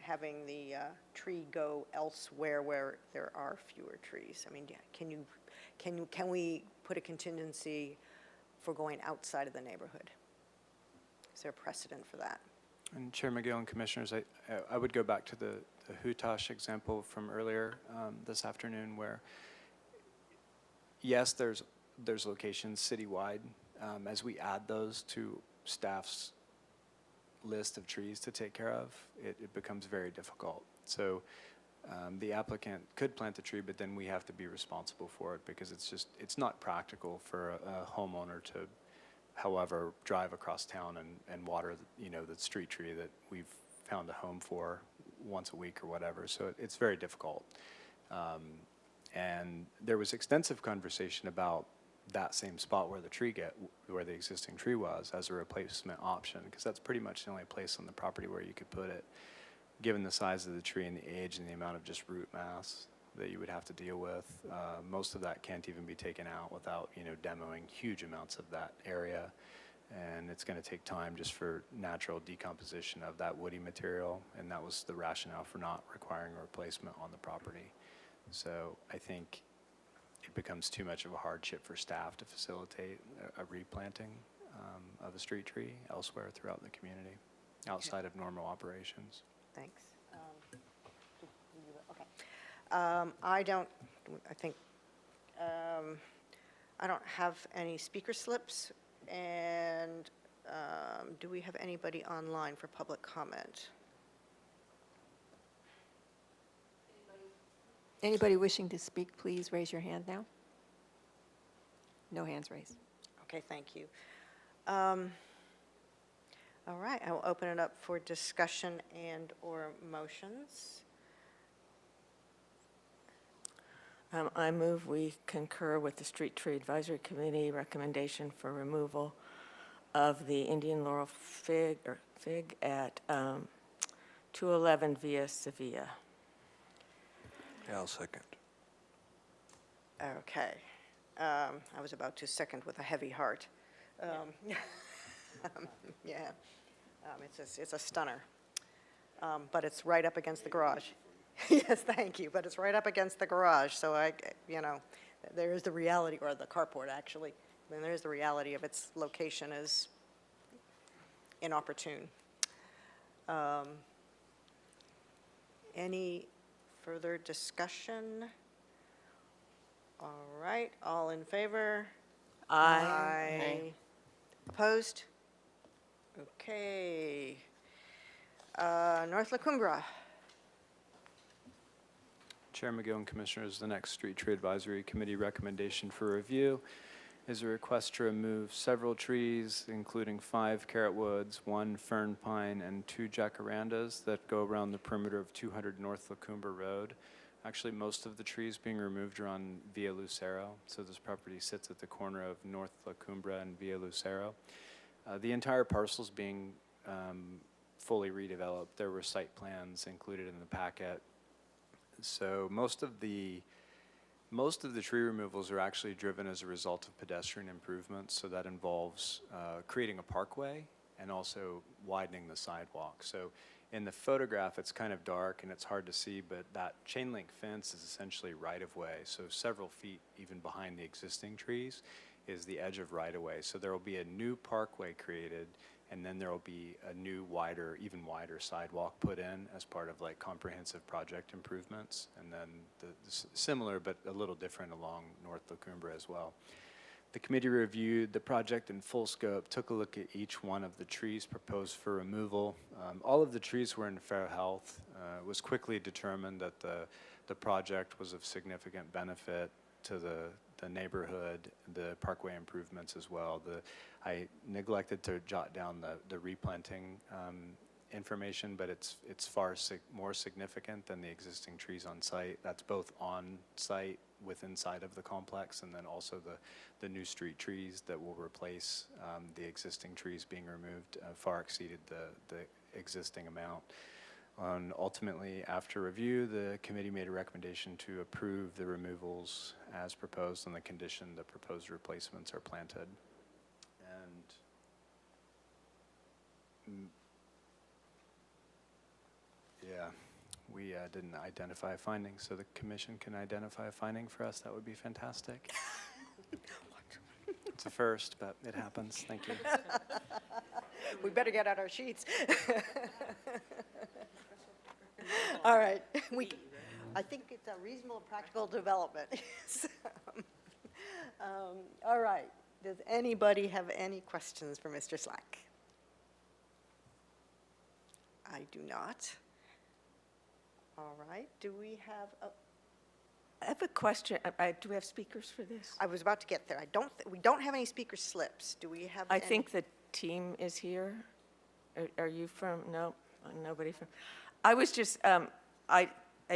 having the tree go elsewhere where there are fewer trees? I mean, can we put a contingency for going outside of the neighborhood? Is there a precedent for that? And Chair McGill and Commissioners, I would go back to the Hutash example from earlier this afternoon, where yes, there's locations citywide. As we add those to staff's list of trees to take care of, it becomes very difficult. So the applicant could plant the tree, but then we have to be responsible for it, because it's not practical for a homeowner to, however, drive across town and water the street tree that we've found a home for once a week or whatever. So it's very difficult. And there was extensive conversation about that same spot where the existing tree was as a replacement option, because that's pretty much the only place on the property where you could put it, given the size of the tree and the age and the amount of just root mass that you would have to deal with. Most of that can't even be taken out without demoing huge amounts of that area, and it's going to take time just for natural decomposition of that woody material, and that was the rationale for not requiring a replacement on the property. So I think it becomes too much of a hardship for staff to facilitate a replanting of a street tree elsewhere throughout the community, outside of normal operations. Thanks. Okay. I don't have any speaker slips, and do we have anybody online for public comment? Anybody wishing to speak, please raise your hand now. No hands raised. Okay, thank you. All right, I will open it up for discussion and/or motions. I move we concur with the Street Tree Advisory Committee recommendation for removal of the Indian laurel fig at 211 Via Sevilla. I'll second. Okay. I was about to second with a heavy heart. Yeah. It's a stunner. But it's right up against the garage. Yes, thank you. But it's right up against the garage, so there is the reality, or the carport actually. Then there's the reality of its location as inopportune. Any further discussion? All right, all in favor? Aye. Opposed? Okay. North La Cumbre. Chair McGill and Commissioners, the next Street Tree Advisory Committee recommendation for review is a request to remove several trees, including 5 carrot woods, 1 fern pine, and 2 jacarandas that go around the perimeter of 200 North La Cumbre Road. Actually, most of the trees being removed are on Via Lucero, so this property sits at the corner of North La Cumbre and Via Lucero. The entire parcel is being fully redeveloped. There were site plans included in the packet. So most of the tree removals are actually driven as a result of pedestrian improvements. So that involves creating a parkway and also widening the sidewalk. So in the photograph, it's kind of dark and it's hard to see, but that chain link fence is essentially right of way. So several feet even behind the existing trees. is the edge of right-of-way. So there will be a new parkway created, and then there will be a new wider, even wider sidewalk put in as part of like comprehensive project improvements. And then similar but a little different along North Lacoumbra as well. The committee reviewed the project in full scope, took a look at each one of the trees proposed for removal. All of the trees were in fair health. It was quickly determined that the project was of significant benefit to the neighborhood, the parkway improvements as well. I neglected to jot down the replanting information, but it's far more significant than the existing trees on site. That's both on site inside of the complex, and then also the new street trees that will replace the existing trees being removed far exceeded the existing amount. Ultimately, after review, the committee made a recommendation to approve the removals as proposed on the condition the proposed replacements are planted. And yeah, we didn't identify a finding, so the commission can identify a finding for us. That would be fantastic. It's a first, but it happens. Thank you. We better get out our sheets. All right. I think it's a reasonable, practical development. All right. Does anybody have any questions for Mr. Slack? I do not. All right. Do we have I have a question. Do we have speakers for this? I was about to get there. We don't have any speaker slips. Do we have I any? think the team is here. Are you from? No, nobody from. I was just, I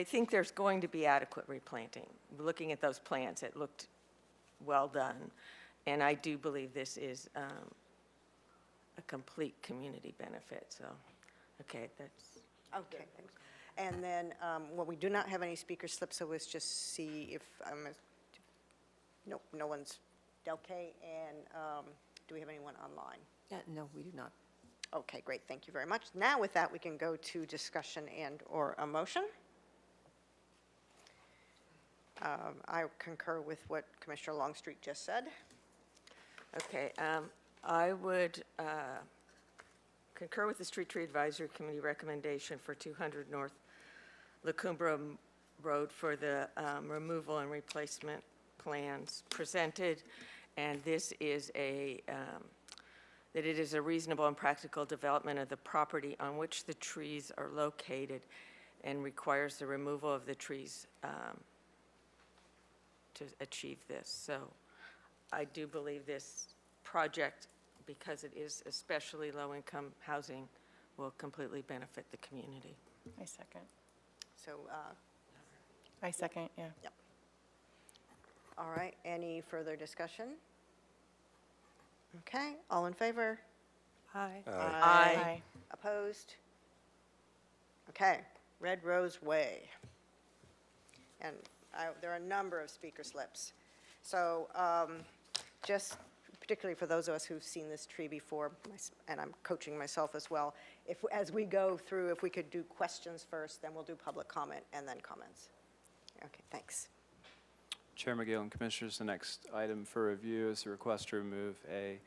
think there's going to be adequate replanting. Looking at those plants, it looked well done. And I do believe this is a complete community benefit, so, okay, that's. Okay, thanks. And then, well, we do not have any speaker slips, so let's just see if, nope, no one's, okay, and do we have anyone online? No, we do not. Okay, great, thank you very much. Now with that, we can go to discussion and/or a motion. I concur with what Commissioner Longstreet just said. Okay, I would concur with the Street Tree Advisory Committee recommendation for 200 North Lacoumbra Road for the removal and replacement plans presented, and this is that it is a reasonable and practical development of the property on which the trees are located and requires the removal of the trees to achieve this. So I do believe this project, because it is especially low-income housing, will completely benefit the community. I second. So, I second, yeah. yep. All right, any further discussion? Okay, all in favor? Aye. Aye. Opposed? Okay, Red Rose Way. And there are a number of speaker slips. So just particularly for those of us who've seen this tree before, and I'm coaching myself as well, as we go through, if we could do questions first, then we'll do public comment and then comments. Okay, thanks. Chair McGill and Commissioners, the next item for review is the request to remove a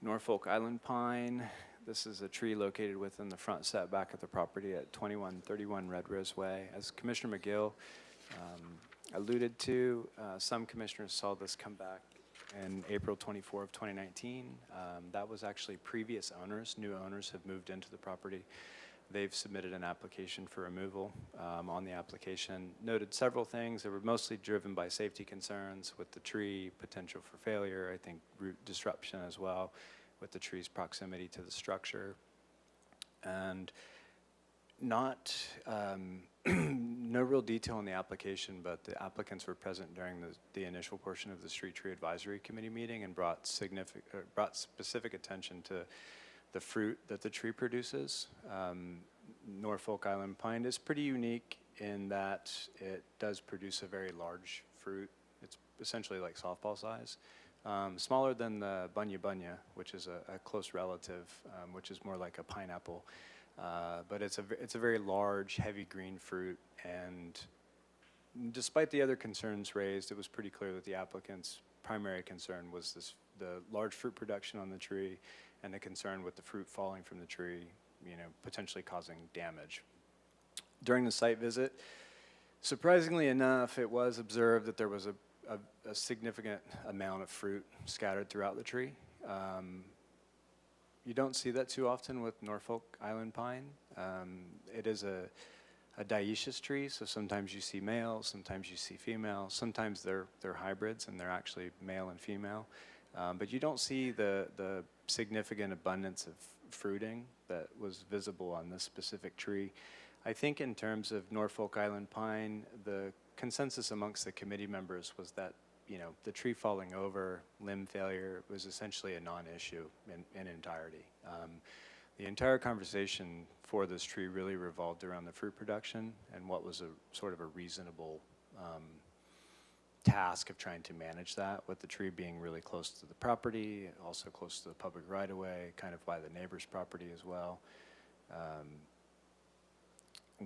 Norfolk Island pine. This is a tree located within the front setback of the property at 2131 Red Rose Way. As Commissioner McGill alluded to, some commissioners saw this come back in April 24 of 2019. That was actually previous owners. New owners have moved into the property. They've submitted an application for removal. On the application, noted several things that were mostly driven by safety concerns with the tree, potential for failure, I think root disruption as well, with the tree's proximity to the structure. And not, no real detail in the application, but the applicants were present during the initial portion of the Street Tree Advisory Committee meeting and brought specific attention to the fruit that the tree produces. Norfolk Island pine is pretty unique in that it does produce a very large fruit. It's essentially like softball size. Smaller than the bunya bunya, which is a close relative, which is more like a pineapple. But it's a very large, heavy green fruit, and despite the other concerns raised, it was pretty clear that the applicants primary concern was the large fruit production on the tree and the concern with the fruit falling from the tree, potentially causing damage. During the site visit, surprisingly enough, it was observed that there was a significant amount of fruit scattered throughout the tree. You don't see that too often with Norfolk Island pine. It is a dioecious tree, so sometimes you see male, sometimes you see female, sometimes they're hybrids and they're actually male and female. But you don't see the significant abundance of fruiting that was visible on this specific tree. I think in terms of Norfolk Island pine, the consensus amongst the committee members was that the tree falling over, limb failure, was essentially a non-issue in entirety. The entire conversation for this tree really revolved around the fruit production and what was a sort of a reasonable task of trying to manage that, with the tree being really close to the property, also close to the public right-of-way, kind of by the neighbor's property as well.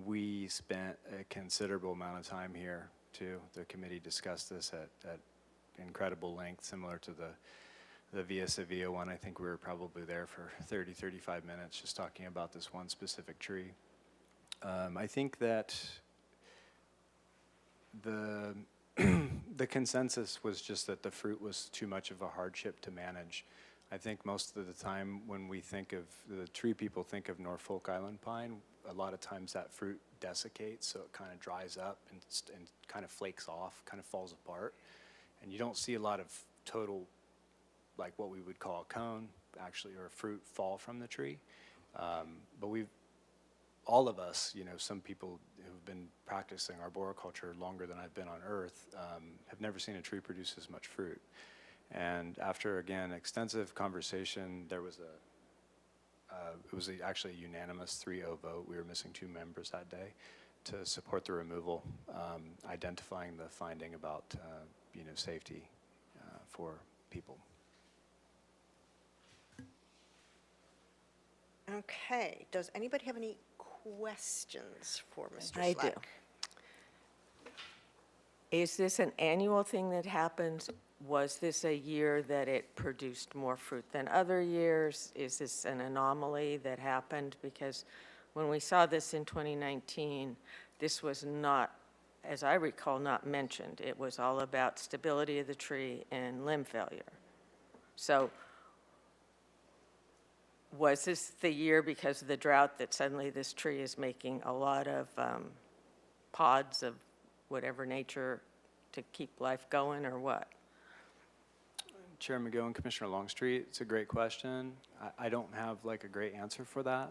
We spent a considerable amount of time here too. The committee discussed this at incredible length, similar to the Via Sevilla one. I think we were probably there for 30, 35 minutes just talking about this one specific tree. I think that the consensus was just that the fruit was too much of a hardship to manage. I think most of the time when we think of the tree people think of Norfolk Island pine, a lot of times that fruit desiccates, so it kind of dries up and kind of flakes off, kind of falls apart. And you don't see a lot of total, like what we would call a cone, actually, or a fruit fall from the tree. But all of us, some people who've been practicing arboriculture longer than I've been on Earth, have never seen a tree produce as much fruit. And after, again, extensive conversation, there was actually a unanimous 3-0 vote. We were missing 2 members that day to support the removal, identifying the finding about safety for people. Okay, does anybody have any questions for Mr. I do. Slack? Is this an annual thing that happens? Was this a year that it produced more fruit than other years? Is this an anomaly that happened? Because when we saw this in 2019, this was not, as I recall, not mentioned. It was all about stability of the tree and limb failure. So was this the year because of the drought that suddenly this tree is making a lot of pods of whatever nature to keep life going, or what? Chair McGill and Commissioner Longstreet, it's a great question. I don't have like a great answer for that.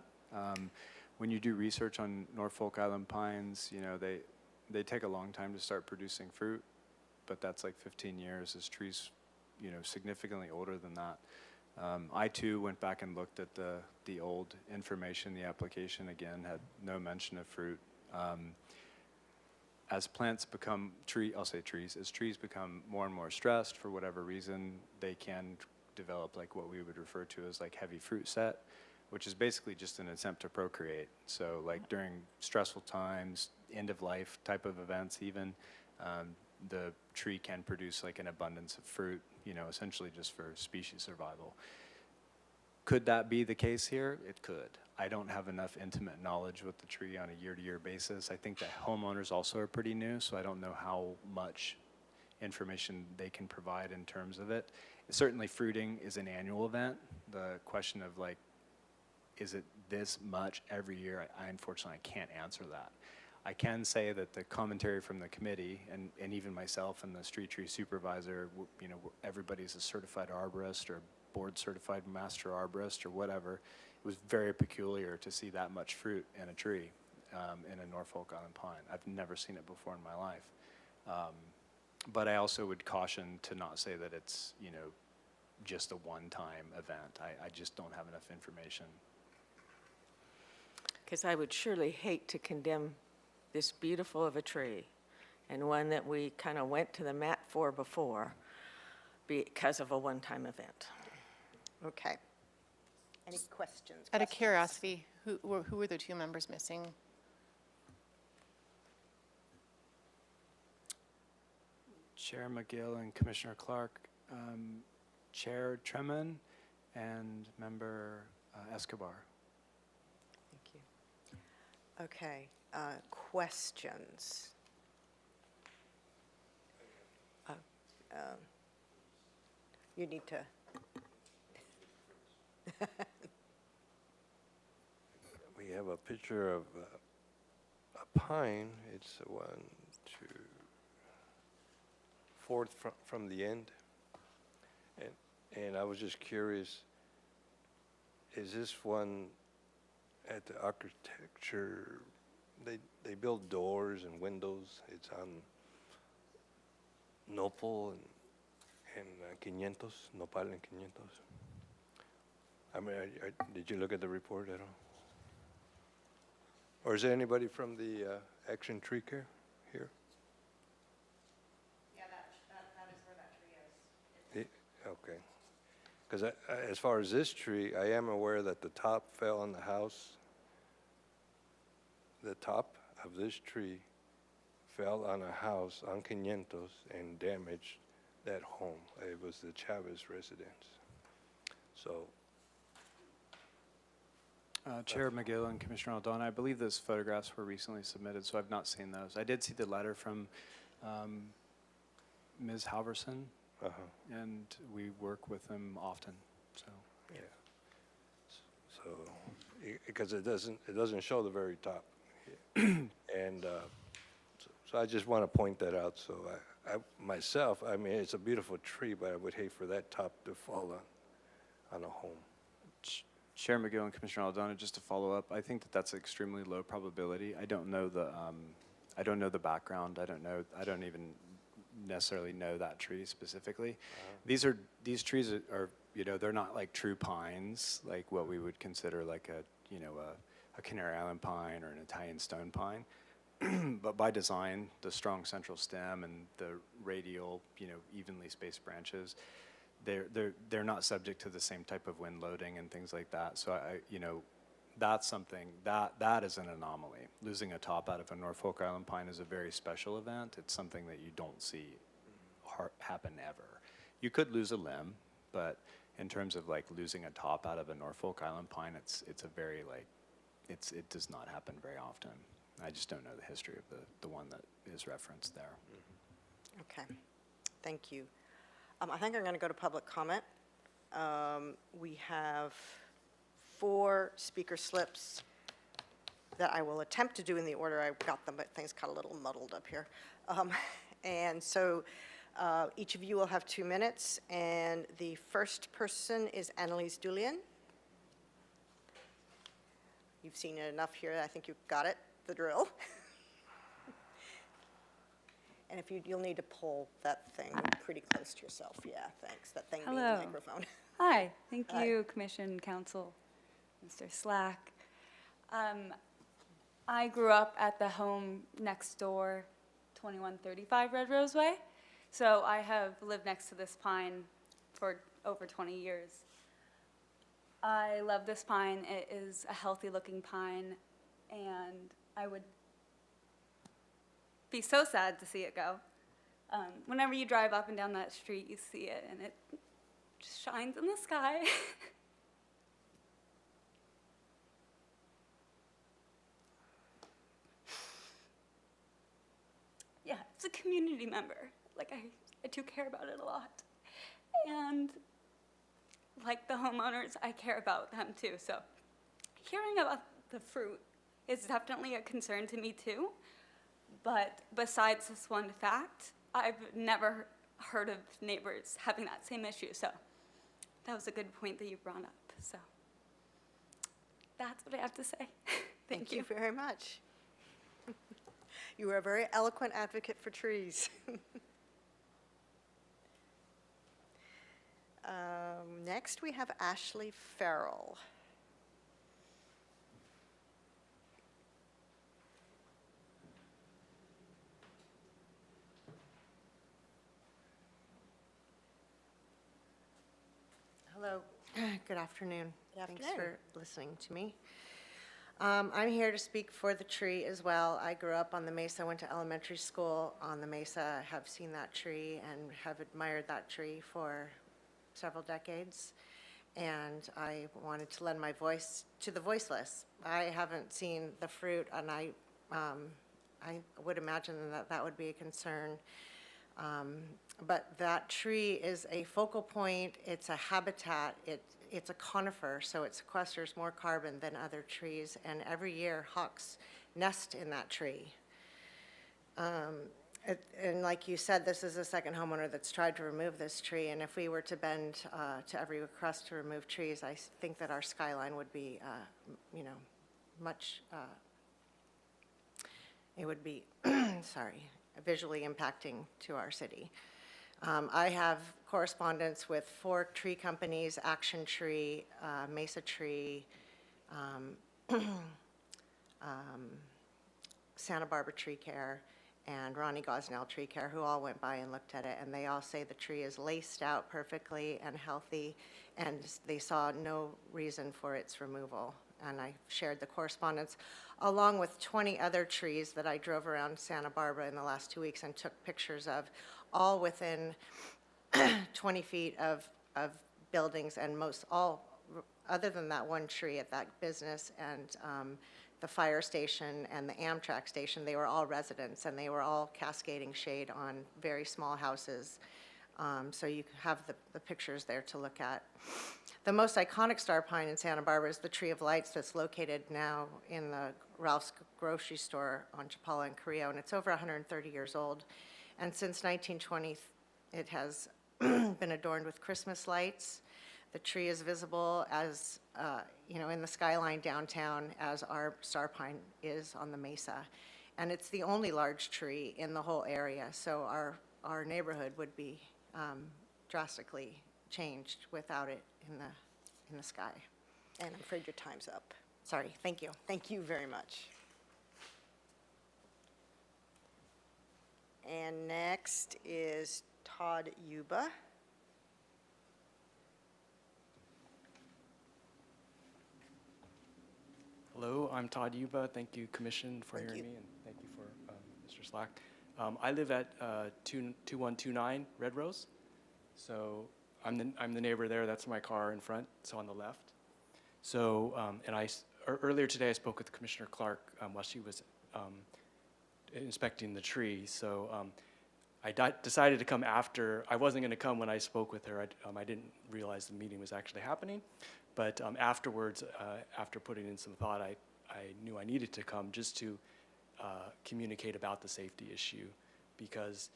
When you do research on Norfolk Island pines, they take a long time to start producing fruit, but that's like 15 years. As trees, significantly older than that. I too went back and looked at the old information. The application again had no mention of fruit. As plants become as trees become more and more stressed for whatever reason, they can develop like what we would refer to as like heavy fruit set, which is basically just an attempt to procreate. So like during stressful times, end of life type of events even, the tree can produce like an abundance of fruit, essentially just for species survival. Could that be the case here? It could. I don't have enough intimate knowledge with the tree on a year-to-year basis. I think that homeowners also are pretty new, so I don't know how much information they can provide in terms of it. Certainly fruiting is an annual event. The question of like, is it this much every year? I unfortunately can't answer that. I can say that the commentary from the committee and even myself and the street tree supervisor, everybody's a certified arborist or board certified master arborist or whatever. It was very peculiar to see that much fruit in a tree in a Norfolk Island pine. I've never seen it before in my life. But I also would caution to not say that it's, just a one-time event. I just don't have enough information. Because I would surely hate to condemn this beautiful of a tree and one that we kind of went to the mat for before because of a one-time event. Okay. Any questions? Out of questions? curiosity, who were the 2 members missing? Chair McGill and Commissioner Clark, Chair Treman and Member Escobar. Thank you. Okay, questions? You need to. We have a picture of a pine. It's one, two, fourth from the end. And I was just curious, is this one at the architecture, they build doors and windows. It's on Nopal and 500, Nopal and 500. I mean, did you look at the report at all? Or is there anybody from the Action Tree Care here? Yeah, that is where that tree is. Okay. Because as far as this tree, I am aware that the top fell on the house. The top of this tree fell on a house on 500 and damaged that home. It was the Chavez residence. So, Chair McGill and Commissioner Aldana, I believe those photographs were recently submitted, so I've not seen those. I did see the letter from Ms. Halverson, and we work with them often, so. yeah. So, because it doesn't show the very top. And so I just want to point that out. So I myself, I mean, it's a beautiful tree, but I would hate for that top to fall on a home. Chair McGill and Commissioner Aldana, just to follow up, I think that that's extremely low probability. I don't know the background. I don't even necessarily know that tree specifically. These trees are, they're not like true pines, like what we would consider like a Canary Island pine or an Italian stone pine. But by design, the strong central stem and the radial, evenly spaced branches, they're not subject to the same type of wind loading and things like that. So that's something that is an anomaly. Losing a top out of a Norfolk Island pine is a very special event. It's something that you don't see happen ever. You could lose a limb, but in terms of like losing a top out of a Norfolk Island pine, it's a very it does not happen very often. I just don't know the history of the one that is referenced there. Okay, thank you. I think I'm going to go to public comment. We have 4 speaker slips that I will attempt to do in the order I got them, but things got a little muddled up here. And so each of you will have 2 minutes, and the first person is Annalise Dulian. You've seen it enough here, I think you've got it, the drill. And if you'll need to pull that thing pretty close to yourself. Yeah, thanks. That thing being the Hello. microphone. Hi, thank Hi. you, Commission, Council, Mr. Slack. I grew up at the home next door, 2135 Red Rose Way. So I have lived next to this pine for over 20 years. I love this pine. It is a healthy looking pine, and I would be so sad to see it go. Whenever you drive up and down that street, you see it, and it just shines in the sky. Yeah, it's a community member. Like, I do care about it a lot. And like the homeowners, I care about them too. So hearing about the fruit is definitely a concern to me too. But besides this one fact, I've never heard of neighbors having that same issue. So that was a good point that you brought up. So that's what I have to say. Thank you very much. You are a very eloquent advocate for trees. Next, we have Ashley Farrell. Hello, good afternoon. Good Thanks afternoon. for listening to me. I'm here to speak for the tree as well. I grew up on the Mesa, went to elementary school on the Mesa, have seen that tree and have admired that tree for several decades. And I wanted to lend my voice to the voiceless. I haven't seen the fruit, and I would imagine that that would be a concern. But that tree is a focal point, it's a habitat, it's a conifer, so it sequesters more carbon than other trees, and every year hawks nest in that tree. And like you said, this is the second homeowner that's tried to remove this tree, and if we were to bend to every request to remove trees, I think that our skyline would be, much, it would be, sorry, visually impacting to our city. I have correspondence with 4 tree companies: Action Tree, Mesa Tree, Santa Barbara Tree Care, and Ronnie Gosnell Tree Care, who all went by and looked at it, and they all say the tree is laced out perfectly and healthy, and they saw no reason for its removal. And I shared the correspondence along with 20 other trees that I drove around Santa Barbara in the last 2 weeks and took pictures of, all within 20 feet of buildings, and most all, other than that one tree at that business and the fire station and the Amtrak station, they were all residents, and they were all cascading shade on very small houses. So you have the pictures there to look at. The most iconic star pine in Santa Barbara is the Tree of Lights that's located now in the Ralph's grocery store on Chapala and Carrillo, and it's over 130 years old. And since 1920, it has been adorned with Christmas lights. The tree is visible as, in the skyline downtown as our star pine is on the Mesa. And it's the only large tree in the whole area, so our neighborhood would be drastically changed without it in the sky. And I'm afraid your time's up. Sorry, thank you. Thank you very much. And next is Todd Yuba. Hello, I'm Todd Yuba. Thank you, Commission, for hearing me, and thank you for Mr. Slack. I live at 2129 Red Rose, so I'm the neighbor there. That's my car in front, so on the left. So, earlier today I spoke with Commissioner Clark while she was inspecting the tree. So I decided to come after. I wasn't going to come when I spoke with her. I didn't realize the meeting was actually happening. But afterwards, after putting in some thought, I knew I needed to come just to communicate about the safety issue, because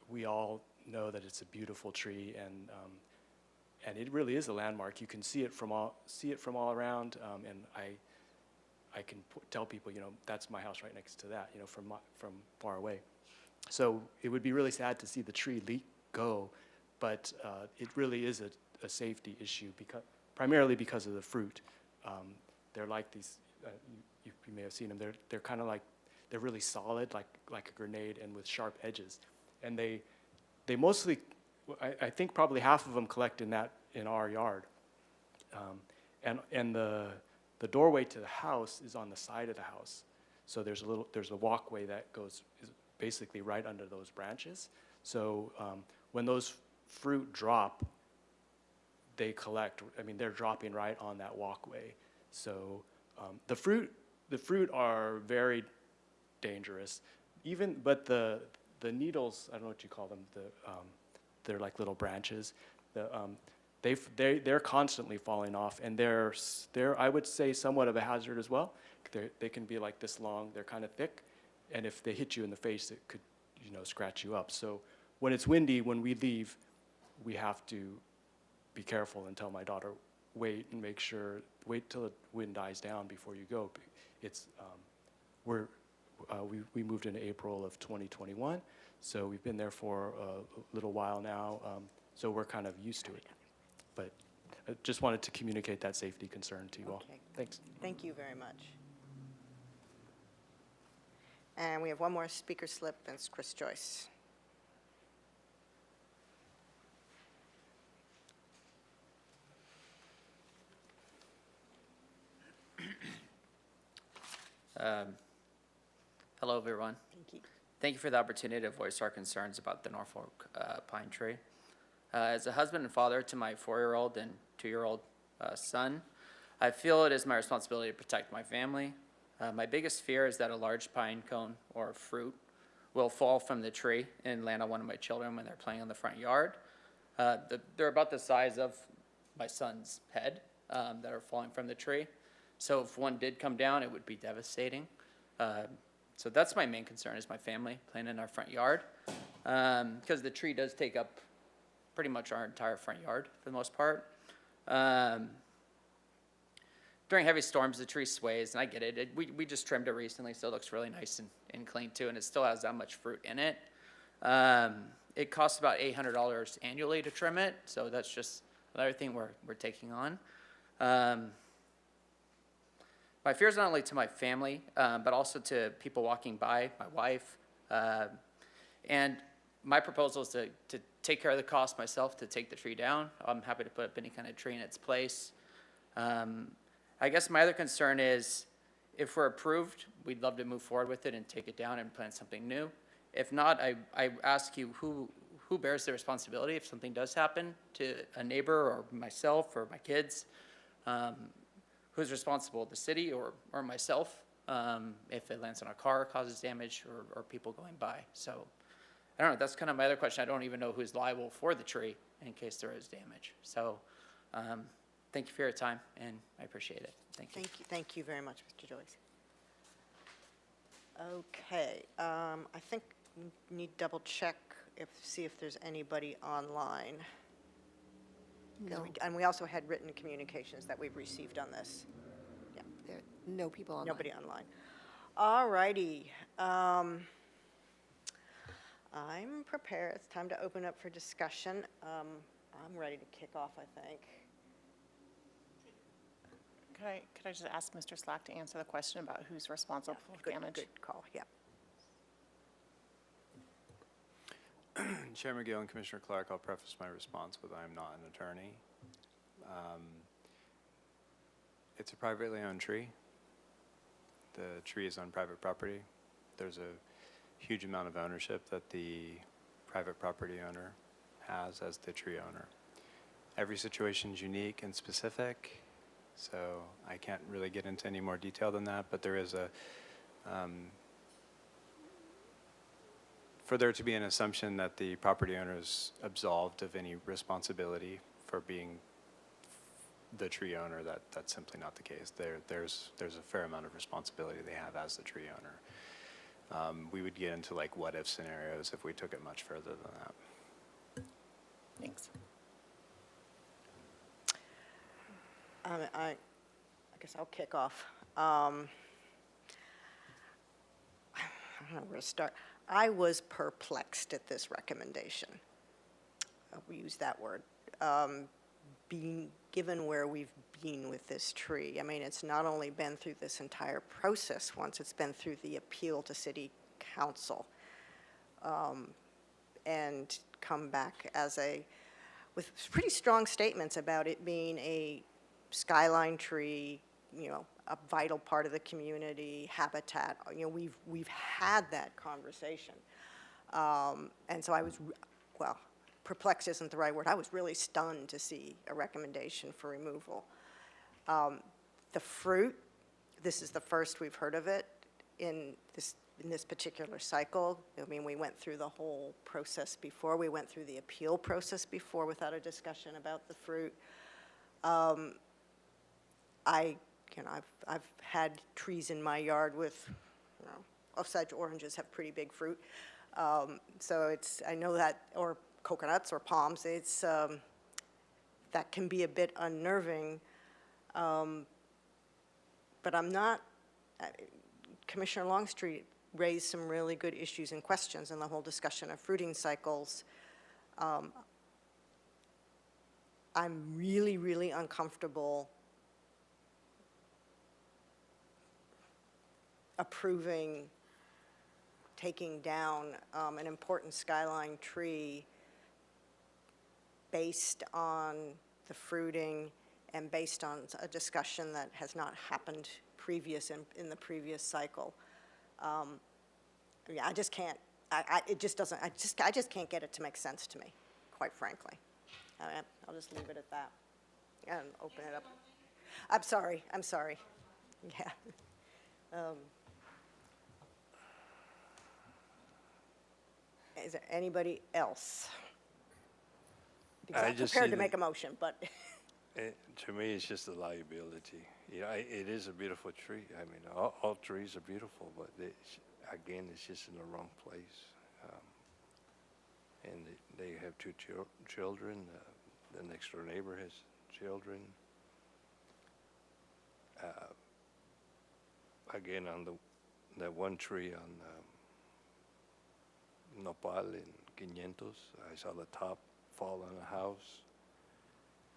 we all know that it's a beautiful tree, and it really is a landmark. You can see it from all around, and I can tell people, that's my house right next to that, from far away. So it would be really sad to see the tree go, but it really is a safety issue, primarily because of the fruit. They're like these, you may have seen them, they're kind of like, they're really solid, like a grenade, and with sharp edges. And they mostly, I think probably half of them collect in our yard. And the doorway to the house is on the side of the house. So there's a walkway that goes basically right under those branches. So when those fruit drop, they collect. They're dropping right on that walkway. So the fruit are very dangerous. But the needles, I don't know what you call them. They're like little branches. They're constantly falling off, and they're I would say somewhat of a hazard as well. They can be like this long. They're kind of thick, and if they hit you in the face, it could scratch you up. So when it's windy, when we leave, we have to be careful and tell my daughter, wait till the wind dies down before you go. It's we moved in April of 2021, so we've been there for a little while now, so we're kind of used to it. But I just wanted to communicate that safety concern to you all. Okay. Thanks. Thank you very much. And we have one more speaker slip, and it's Chris Joyce. Hello, everyone. Thank you. Thank you for the opportunity to voice our concerns about the Norfolk pine tree. As a husband and father to my 4-year-old and 2-year-old son, I feel it is my responsibility to protect my family. My biggest fear is that a large pine cone or fruit will fall from the tree and land on one of my children when they're playing in the front yard. They're about the size of my son's head that are falling from the tree. So if one did come down, it would be devastating. So that's my main concern, is my family playing in our front yard. Because the tree does take up pretty much our entire front yard for the most part. During heavy storms, the tree sways, and I get it. We just trimmed it recently, so it looks really nice and clean too, and it still has that much fruit in it. It costs about $800 annually to trim it, so that's just another thing we're taking on. My fear is not only to my family, but also to people walking by, my wife. And my proposal is to take care of the cost myself to take the tree down. I'm happy to put up any kind of tree in its place. I guess my other concern is, if we're approved, we'd love to move forward with it and take it down and plant something new. If not, I ask you, who bears the responsibility if something does happen to a neighbor or myself or my kids? Who's responsible, the city or myself, if it lands on a car, causes damage, or people going by? So I don't know, that's kind of my other question. I don't even know who's liable for the tree in case there is damage. So thank you for your time, and I appreciate it. Thank you. Thank you very much, Mr. Joyce. Okay, I think we need to double check see if there's anybody online. No, And we also had written communications that we've received on this. Yeah, there are no people online. nobody online. All righty. I'm prepared. It's time to open up for discussion. I'm ready to kick off, I think. Could I just ask Mr. Slack to answer the question about who's responsible for damage? Good call, yeah. Chair McGill and Commissioner Clark, I'll preface my response with I am not an attorney. It's a privately owned tree. The tree is on private property. There's a huge amount of ownership that the private property owner has as the tree owner. Every situation is unique and specific, so I can't really get into any more detail than that, but there is a for there to be an assumption that the property owner is absolved of any responsibility for being the tree owner, that's simply not the case. There's a fair amount of responsibility they have as the tree owner. We would get into like what if scenarios if we took it much further than that. Thanks. I guess I'll kick off. I don't know where to start. I was perplexed at this recommendation. We use that word. Being given where we've been with this tree. I mean, it's not only been through this entire process once, it's been through the appeal to City Council, and come back with pretty strong statements about it being a skyline tree, a vital part of the community, habitat. We've had that conversation. And so I was, perplexed isn't the right word. I was really stunned to see a recommendation for removal. The fruit, this is the first we've heard of it in this particular cycle. I mean, we went through the whole process before. We went through the appeal process before without a discussion about the fruit. I've had trees in my yard with, Osage oranges have pretty big fruit. So I know that, or coconuts or palms, that can be a bit unnerving. But I'm not, Commissioner Longstreet raised some really good issues and questions in the whole discussion of fruiting cycles. I'm really, really uncomfortable approving taking down an important skyline tree based on the fruiting and based on a discussion that has not happened in the previous cycle. Yeah, I just can't, it just doesn't, I just can't get it to make sense to me, quite frankly. I'll just leave it at that and open it up. I'm sorry. Yeah. Is there anybody else? Because I'm just prepared see to make a motion, but To me, it's just a liability. It is a beautiful tree. I mean, all trees are beautiful, but again, it's just in the wrong place. And they have two children. The next door neighbor has children. Again, on that one tree on Nopal in 500, I saw the top fall on a house.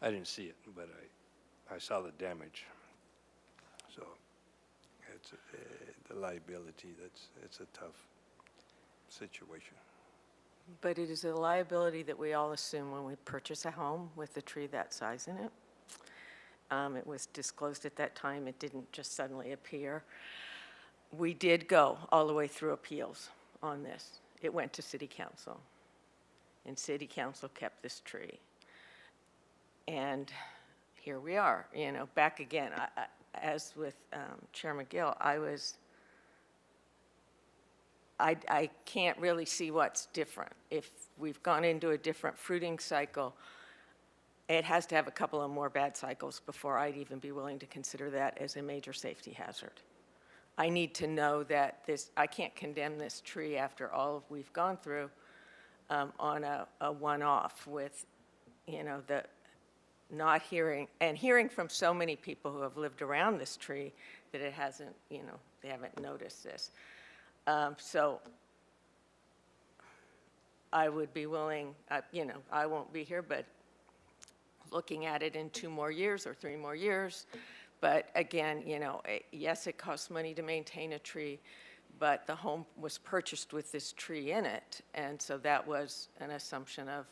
I didn't see it, but I saw the damage. So it's the liability. It's a tough situation. But it is a liability that we all assume when we purchase a home with a tree that size in it. It was disclosed at that time. It didn't just suddenly appear. We did go all the way through appeals on this. It went to City Council, and City Council kept this tree. And here we are, back again. As with Chair McGill, I can't really see what's different. If we've gone into a different fruiting cycle, it has to have a couple of more bad cycles before I'd even be willing to consider that as a major safety hazard. I need to know that I can't condemn this tree after all we've gone through on a one-off with, the not hearing from so many people who have lived around this tree that it hasn't, they haven't noticed this. So I would be willing, I won't be here, but looking at it in 2 more years or 3 more years. But again, yes, it costs money to maintain a tree, but the home was purchased with this tree in it. And so that was an assumption of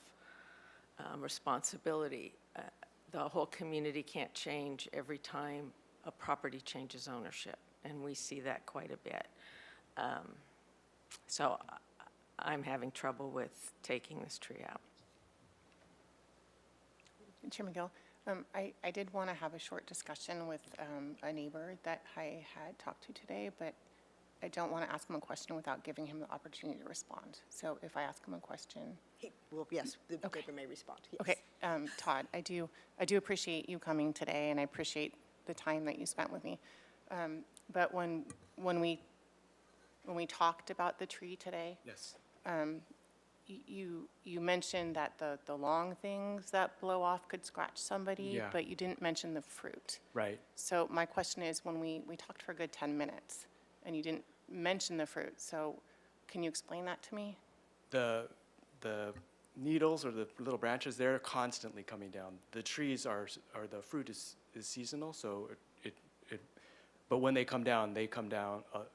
responsibility. The whole community can't change every time a property changes ownership, and we see that quite a bit. So I'm having trouble with taking this tree out. Chair McGill, I did want to have a short discussion with a neighbor that I had talked to today, but I don't want to ask him a question without giving him the opportunity to respond. So if I ask him a question. Well, yes, the neighbor may respond. Yes. Okay, Todd, I do appreciate you coming today, and I appreciate the time that you spent with me. But when we talked about the tree today, Yes. you mentioned that the long things that blow off could scratch somebody, Yeah. but you didn't mention the fruit. Right. So my question is, when we talked for a good 10 minutes, and you didn't mention the fruit, so can you explain that to me? The needles or the little branches, they're constantly coming down. The trees the fruit is seasonal, so but when they come down,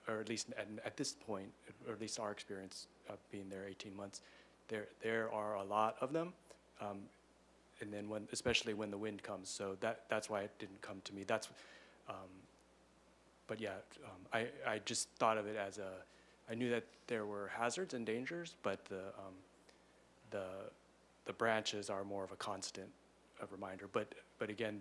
or at least at this point, or at least our experience of being there 18 months, there are a lot of them, and then especially when the wind comes. So that's why it didn't come to me. But yeah, I just thought of it as I knew that there were hazards and dangers, but the branches are more of a constant reminder. But again,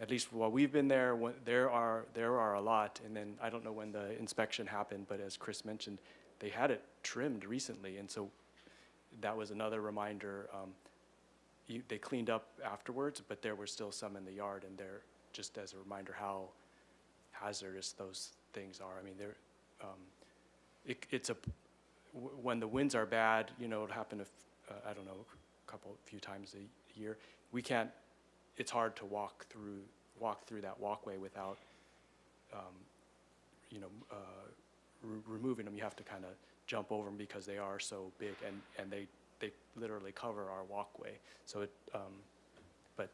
at least while we've been there, there are a lot. And then I don't know when the inspection happened, but as Chris mentioned, they had it trimmed recently, and so that was another reminder. They cleaned up afterwards, but there were still some in the yard, and they're just as a reminder how hazardous those things are. I mean, when the winds are bad, it'll happen I don't know, a few times a year. It's hard to walk through that walkway without, removing them. You have to kind of jump over them because they are so big, and they literally cover our walkway. So but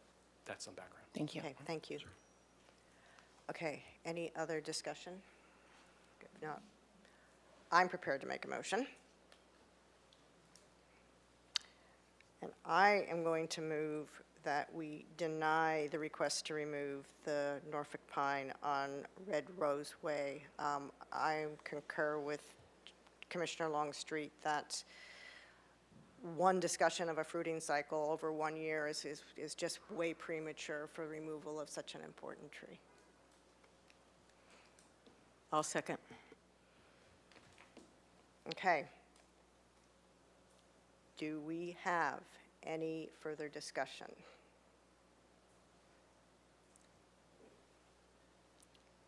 that's some background. Thank you. Okay, thank you. Okay, any other discussion? If not, I'm prepared to make a motion. And I am going to move that we deny the request to remove the Norfolk pine on Red Rose Way. I concur with Commissioner Longstreet that one discussion of a fruiting cycle over 1 year is just way premature for removal of such an important tree. I'll second. Okay. Do we have any further discussion?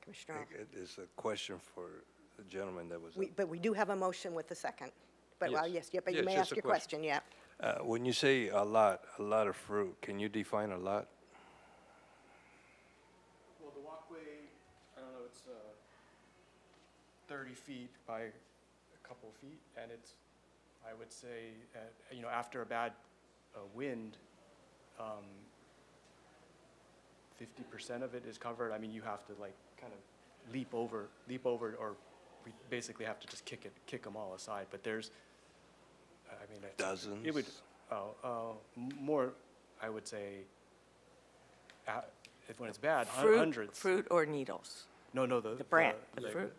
Commissioner, It's a question for the gentleman that was. but we do have a motion with the second. But, well, Yes. yes, yeah, but you Yeah, may just ask a your question, yeah. When you say a lot of fruit, can you define a lot? Well, the walkway, I don't know, it's 30 feet by a couple feet, and it's, I would say, after a bad wind, 50% of it is covered. I mean, you have to like kind of leap over, or we basically have to just kick them all aside. But there's, I mean, Dozens? It would, more, I would say, if when it's bad, hundreds. Fruit or needles? No, the The fruit?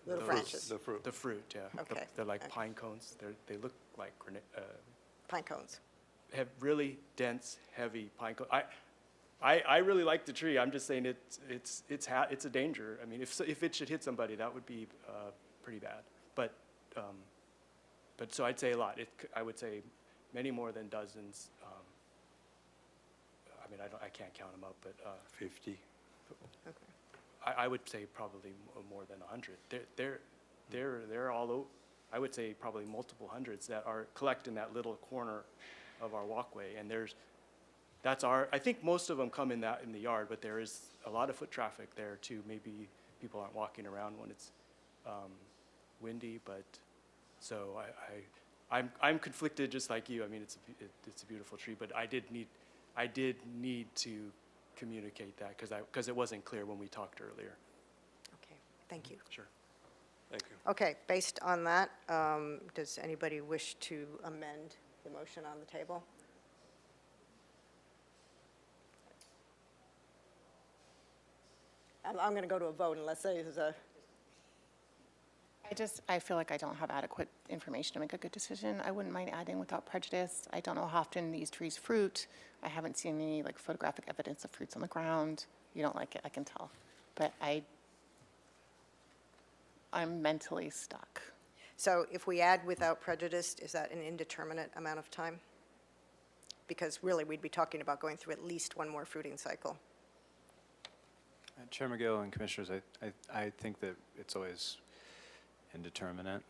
The branches. The fruit. The fruit, yeah. Okay, They're like okay. pine cones. They look like Pine cones. have really dense, heavy pine cones. I really like the tree. I'm just saying it's a danger. I mean, if it should hit somebody, that would be pretty bad. But so I'd say a lot. I would say many more than dozens. I mean, I can't count them up, but 50. I would say probably more than 100. They're all over. I would say probably multiple hundreds that are collect in that little corner of our walkway. And I think most of them come in the yard, but there is a lot of foot traffic there too. Maybe people aren't walking around when it's windy, but so I'm conflicted just like you. I mean, it's a beautiful tree, but I did need to communicate that because it wasn't clear when we talked earlier. Okay, thank you. Sure. Thank you. Okay, based on that, does anybody wish to amend the motion on the table? I'm going to go to a vote unless there's a, I feel like I don't have adequate information to make a good decision. I wouldn't mind adding without prejudice. I don't know how often these trees fruit. I haven't seen any like photographic evidence of fruits on the ground. You don't like it, I can tell. But I'm mentally stuck. so if we add without prejudice, is that an indeterminate amount of time? Because really, we'd be talking about going through at least one more fruiting cycle. Chair McGill and Commissioners, I think that it's always indeterminate.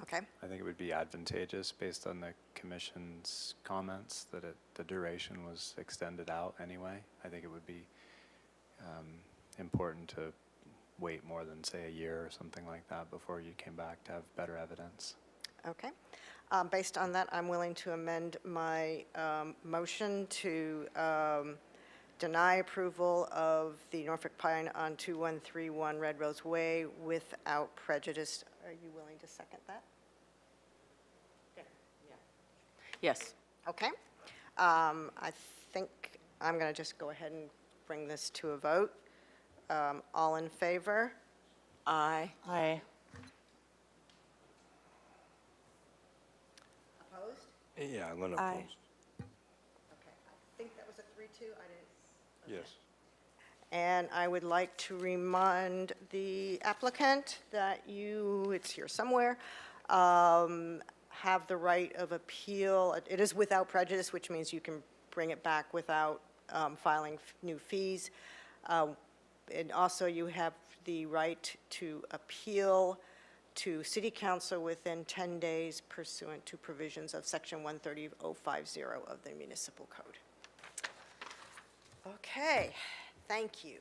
Okay, I think it would be advantageous based on the Commission's comments that the duration was extended out anyway. I think it would be important to wait more than, say, a year or something like that before you came back to have better evidence. okay. Based on that, I'm willing to amend my motion to deny approval of the Norfolk Pine on 2131 Red Rose Way without prejudice. Are you willing to second that? Yes. Okay. I think I'm going to just go ahead and bring this to a vote. All in favor? Aye. Aye. Opposed? Yeah, I'm going to Aye. oppose. Okay. I think that was a 3-2. I didn't. Yes. And I would like to remind the applicant that you, it's here somewhere, have the right of appeal. It is without prejudice, which means you can bring it back without filing new fees. And also, you have the right to appeal to City Council within 10 days pursuant to provisions of Section 130.050 of the Municipal Code. Okay, thank you.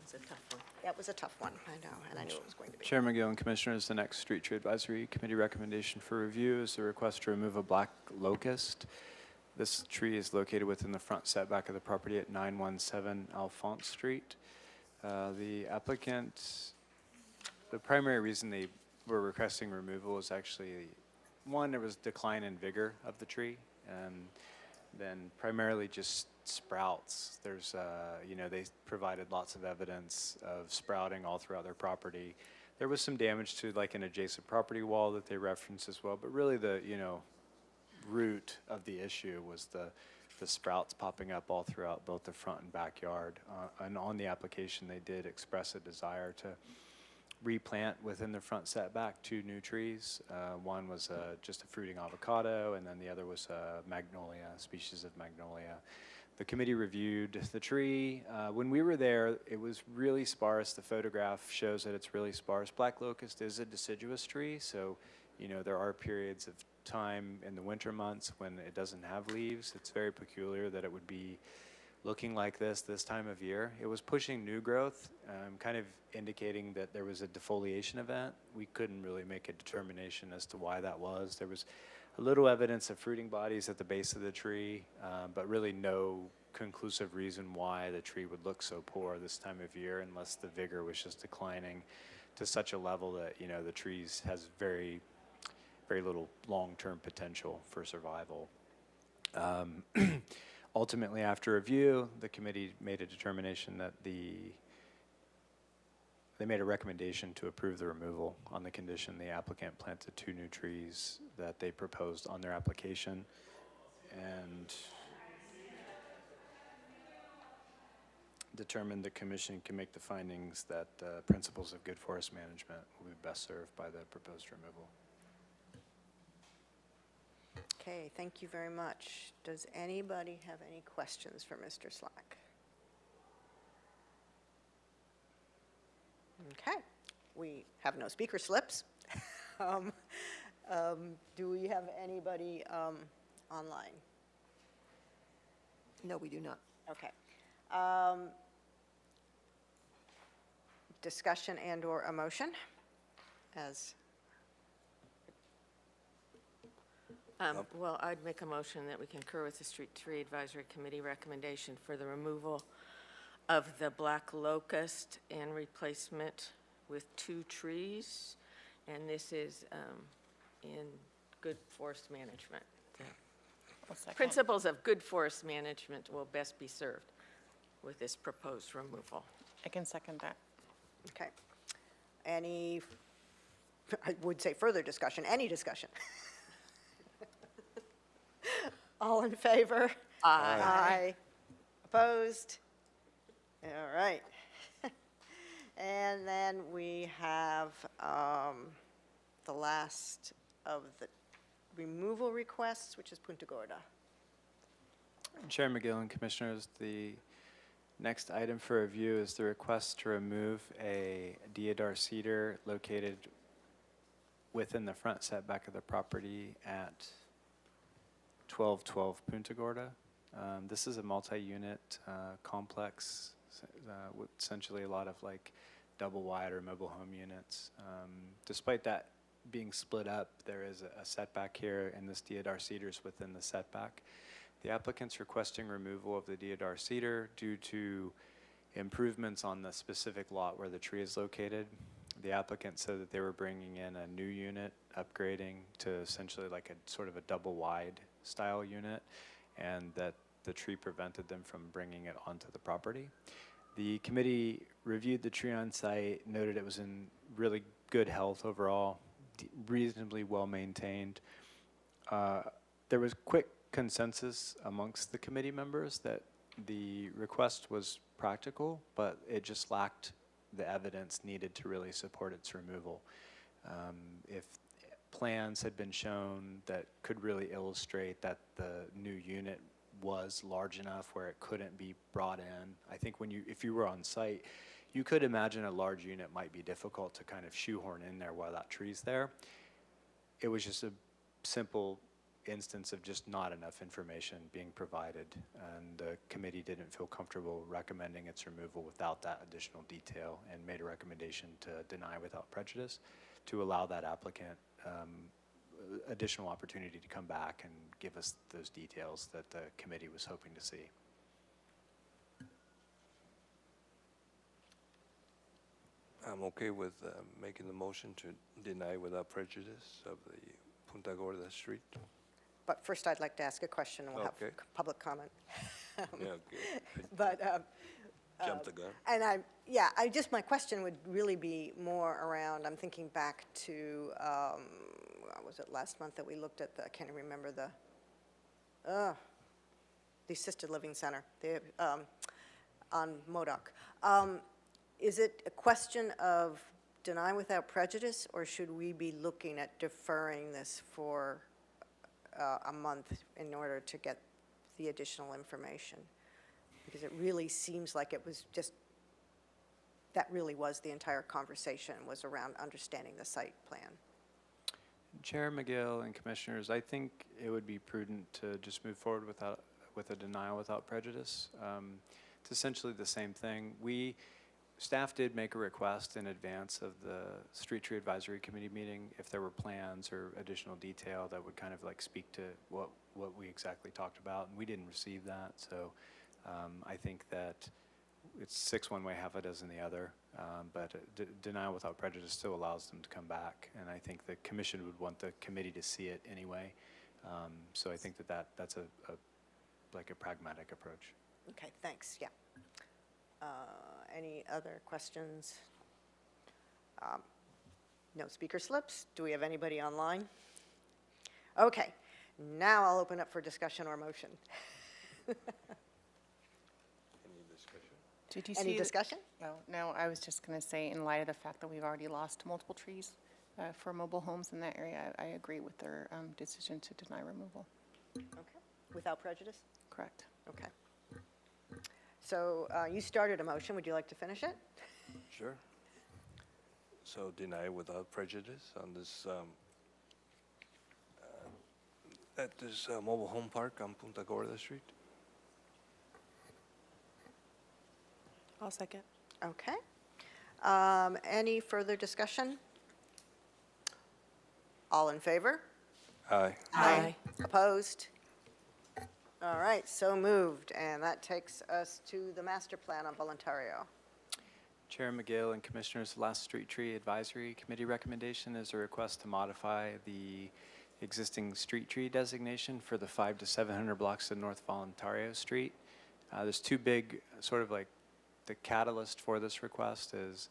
It's a tough one. That was a tough one, I know, and I knew it was going to be. Chair McGill and Commissioners, the next Street Tree Advisory Committee recommendation for review is the request to remove a black locust. This tree is located within the front setback of the property at 917 Alphonse Street. The applicant, the primary reason they were requesting removal is actually, one, there was decline in vigor of the tree. than primarily just sprouts. There's, they provided lots of evidence of sprouting all throughout their property. There was some damage to like an adjacent property wall that they referenced as well, but really the, root of the issue was the sprouts popping up all throughout both the front and backyard. And on the application, they did express a desire to replant within the front setback 2 new trees. One was just a fruiting avocado, and then the other was a magnolia, a species of magnolia. The committee reviewed the tree. When we were there, it was really sparse. The photograph shows that it's really sparse. Black locust is a deciduous tree, so there are periods of time in the winter months when it doesn't have leaves. It's very peculiar that it would be looking like this time of year. It was pushing new growth, kind of indicating that there was a defoliation event. We couldn't really make a determination as to why that was. There was a little evidence of fruiting bodies at the base of the tree, but really no conclusive reason why the tree would look so poor this time of year unless the vigor was just declining to such a level that, the trees has very, very little long-term potential for survival. Ultimately, after review, the committee made a determination that they made a recommendation to approve the removal on the condition the applicant planted 2 new trees that they proposed on their application, and determined the commission can make the findings that the principles of good forest management will be best served by the proposed removal. Okay, thank you very much. Does anybody have any questions for Mr. Slack? Okay, we have no speaker slips. Do we have anybody online? No, we do not. Okay. Discussion and/or a motion as Well, I'd make a motion that we concur with the Street Tree Advisory Committee recommendation for the removal of the black locust and replacement with 2 trees. And this is in good forest management. I'll second. Principles of good forest management will best be served with this proposed removal. I can second that. Okay. Any, I would say further discussion, any discussion? All in favor? Aye. Aye. Opposed? All right. And then we have the last of the removal requests, which is Punta Gorda. Chair McGill and Commissioners, the next item for review is the request to remove a deodar cedar located within the front setback of the property at 1212 Punta Gorda. This is a multi-unit complex with essentially a lot of like double wide or mobile home units. Despite that being split up, there is a setback here, and this deodar cedar is within the setback. The applicant's requesting removal of the deodar cedar due to improvements on the specific lot where the tree is located. The applicant said that they were bringing in a new unit, upgrading to essentially like a sort of a double wide style unit, and that the tree prevented them from bringing it onto the property. The committee reviewed the tree on site, noted it was in really good health overall, reasonably well maintained. There was quick consensus amongst the committee members that the request was practical, but it just lacked the evidence needed to really support its removal. If plans had been shown that could really illustrate that the new unit was large enough where it couldn't be brought in, I think if you were on site, you could imagine a large unit might be difficult to kind of shoehorn in there while that tree's there. It was just a simple instance of just not enough information being provided, and the committee didn't feel comfortable recommending its removal without that additional detail, and made a recommendation to deny without prejudice to allow that applicant additional opportunity to come back and give us those details that the committee was hoping to see. I'm okay with making the motion to deny without prejudice of the Punta Gorda Street. But first, I'd like to ask a question, and we'll have Okay. public comment. Yeah, okay. But, Jumped the gun. and my question would really be more around, I'm thinking back to, was it last month that we looked at I can't even remember the assisted living center, on Modoc. Is it a question of deny without prejudice, or should we be looking at deferring this for a month in order to get the additional information? Because it really seems like it was just, that really was the entire conversation, was around understanding the site plan. Chair McGill and Commissioners, I think it would be prudent to just move forward with a denial without prejudice. It's essentially the same thing. Staff did make a request in advance of the Street Tree Advisory Committee meeting if there were plans or additional detail that would kind of like speak to what we exactly talked about, and we didn't receive that. So I think that it's 6 one way, half a dozen the other, but denial without prejudice still allows them to come back, and I think the commission would want the committee to see it anyway. So I think that's a pragmatic approach. Okay, thanks, yeah. Any other questions? No speaker slips. Do we have anybody online? Okay, now I'll open up for discussion or motion. Any discussion? Did you Any see? discussion? No, I was just going to say, in light of the fact that we've already lost multiple trees for mobile homes in that area, I agree with their decision to deny removal. Okay, without prejudice? Correct. Okay. So you started a motion. Would you like to finish it? Sure. So deny without prejudice on this, at this mobile home park on Punta Gorda Street. I'll second. Okay. Any further discussion? All in favor? Aye. Aye. Opposed? All right, so moved, and that takes us to the master plan on Voluntario. Chair McGill and Commissioners, the last Street Tree Advisory Committee recommendation is a request to modify the existing street tree designation for the 500 to 700 blocks of North Voluntario Street. There's two big, sort of like the catalyst for this request is,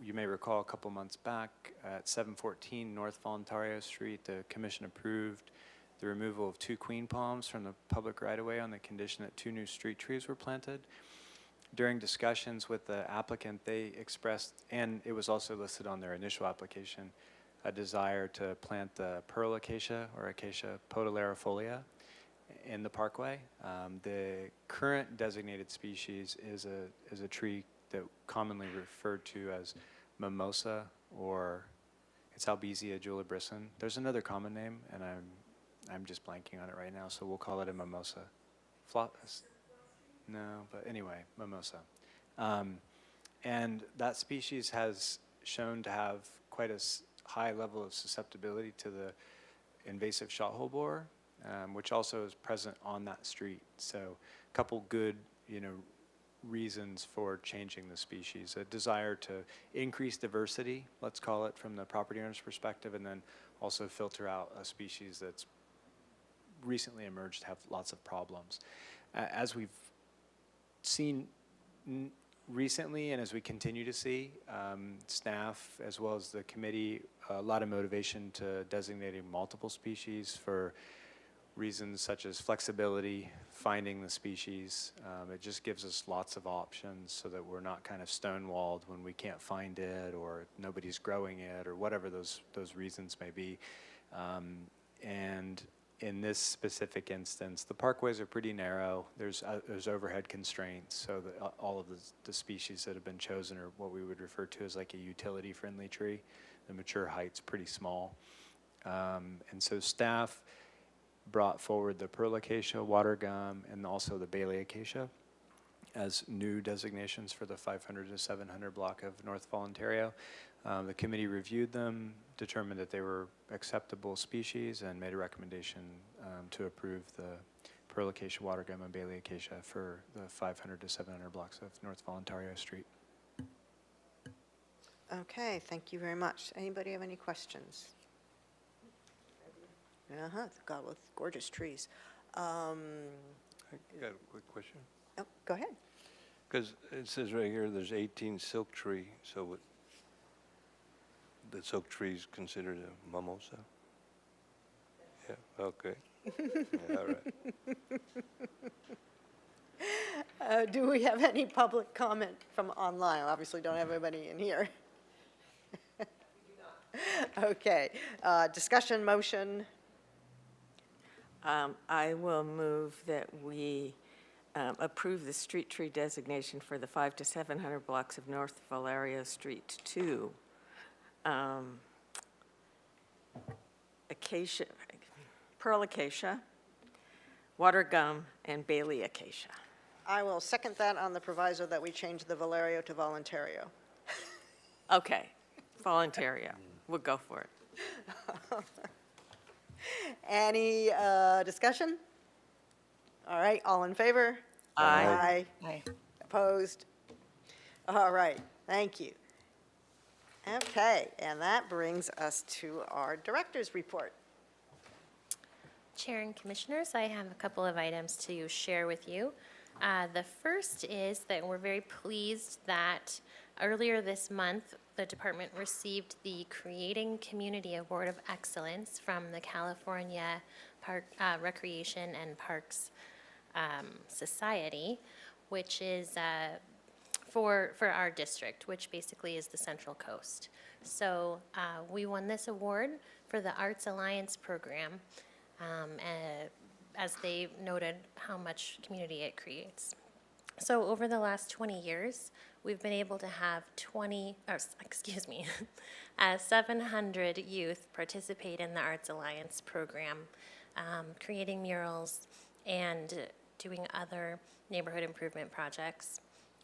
you may recall a couple months back at 714 North Voluntario Street, the commission approved the removal of 2 queen palms from the public right-of-way on the condition that 2 new street trees were planted. During discussions with the applicant, they expressed, and it was also listed on their initial application, a desire to plant the pearl acacia or Acacia podalerifolia in the parkway. The current designated species is a tree that commonly referred to as mimosa, or it's Albizia julibrisson. There's another common name, and I'm just blanking on it right now, so we'll call it a mimosa. No, but anyway, mimosa. And that species has shown to have quite a high level of susceptibility to the invasive shot-hole borer, which also is present on that street. So a couple good, reasons for changing the species. A desire to increase diversity, let's call it, from the property owner's perspective, and then also filter out a species that's recently emerged to have lots of problems. As we've seen recently, and as we continue to see, staff as well as the committee, a lot of motivation to designating multiple species for reasons such as flexibility, finding the species. It just gives us lots of options so that we're not kind of stonewalled when we can't find it or nobody's growing it or whatever those reasons may be. And in this specific instance, the parkways are pretty narrow. There's overhead constraints, so that all of the species that have been chosen are what we would refer to as like a utility-friendly tree. The mature height's pretty small. And so staff brought forward the pearl acacia, water gum, and also the Bailey acacia as new designations for the 500 to 700 block of North Voluntario. The committee reviewed them, determined that they were acceptable species, and made a recommendation to approve the pearl acacia, water gum, and Bailey acacia for the 500 to 700 blocks of North Voluntario Street. Okay, thank you very much. Anybody have any questions? Uh-huh, God, with gorgeous trees. I got a quick question. Oh, go ahead. Because it says right here, there's 18 silk tree, so the silk tree is considered a mimosa? Yeah, okay. Yeah, all right. Do we have any public comment from online? Obviously, don't have anybody in here. Okay, discussion, motion. I will move that we approve the street tree designation for the 500 to 700 blocks of North Valerio Street 2. Acacia, pearl acacia, water gum, and Bailey acacia. I will second that on the proviso that we change the Valerio to Voluntario. Okay, voluntario, we'll go for it. Any discussion? All right, all in favor? Aye. Aye. Opposed? All right, thank you. Okay, and that brings us to our director's report. Chair and Commissioners, I have a couple of items to share with you. The first is that we're very pleased that earlier this month, the department received the Creating Community Award of Excellence from the California Recreation and Parks Society, which is for our district, which basically is the Central Coast. So we won this award for the Arts Alliance program, as they noted how much community it creates. So over the last 20 years, we've been able to have 700 youth participate in the Arts Alliance program, creating murals and doing other neighborhood improvement projects.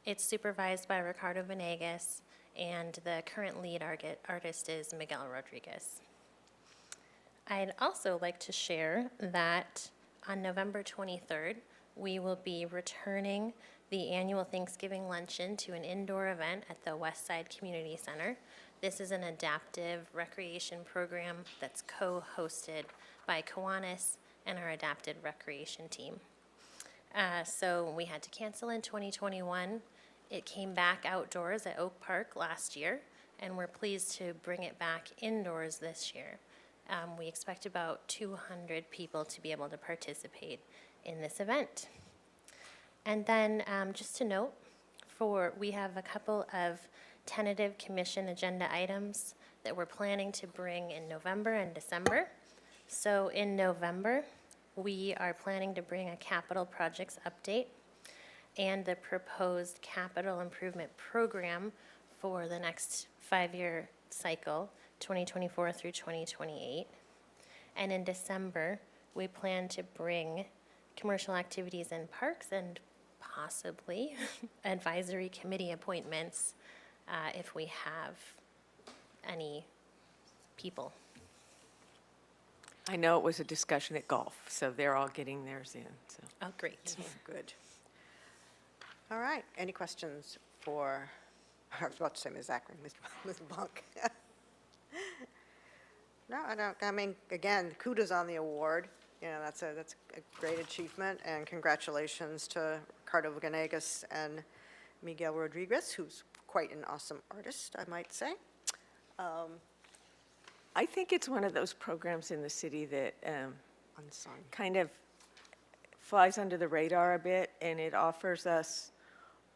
It's supervised by Ricardo Venegas, and the current lead artist is Miguel Rodriguez. I'd also like to share that on November 23rd, we will be returning the annual Thanksgiving luncheon to an indoor event at the Westside Community Center. This is an adaptive recreation program that's co-hosted by Kiwanis and our adapted recreation team. So we had to cancel in 2021. It came back outdoors at Oak Park last year, and we're pleased to bring it back indoors this year. We expect about 200 people to be able to participate in this event. And then just to note, we have a couple of tentative commission agenda items that we're planning to bring in November and December. So in November, we are planning to bring a capital projects update and the proposed capital improvement program for the next 5-year cycle, 2024 through 2028. And in December, we plan to bring commercial activities in parks and possibly advisory committee appointments if we have any people. I know it was a discussion at golf, so they're all getting theirs in, so. Oh, great. Good. All right, any questions for, I was about to say Ms. Zachary, Ms. Bunk. No, I don't, I mean, again, kudos on the award. You know, that's a great achievement, and congratulations to Ricardo Venegas and Miguel Rodriguez, who's quite an awesome artist, I might say. I think it's one of those programs in the city that Unsung. kind of flies under the radar a bit, and it offers us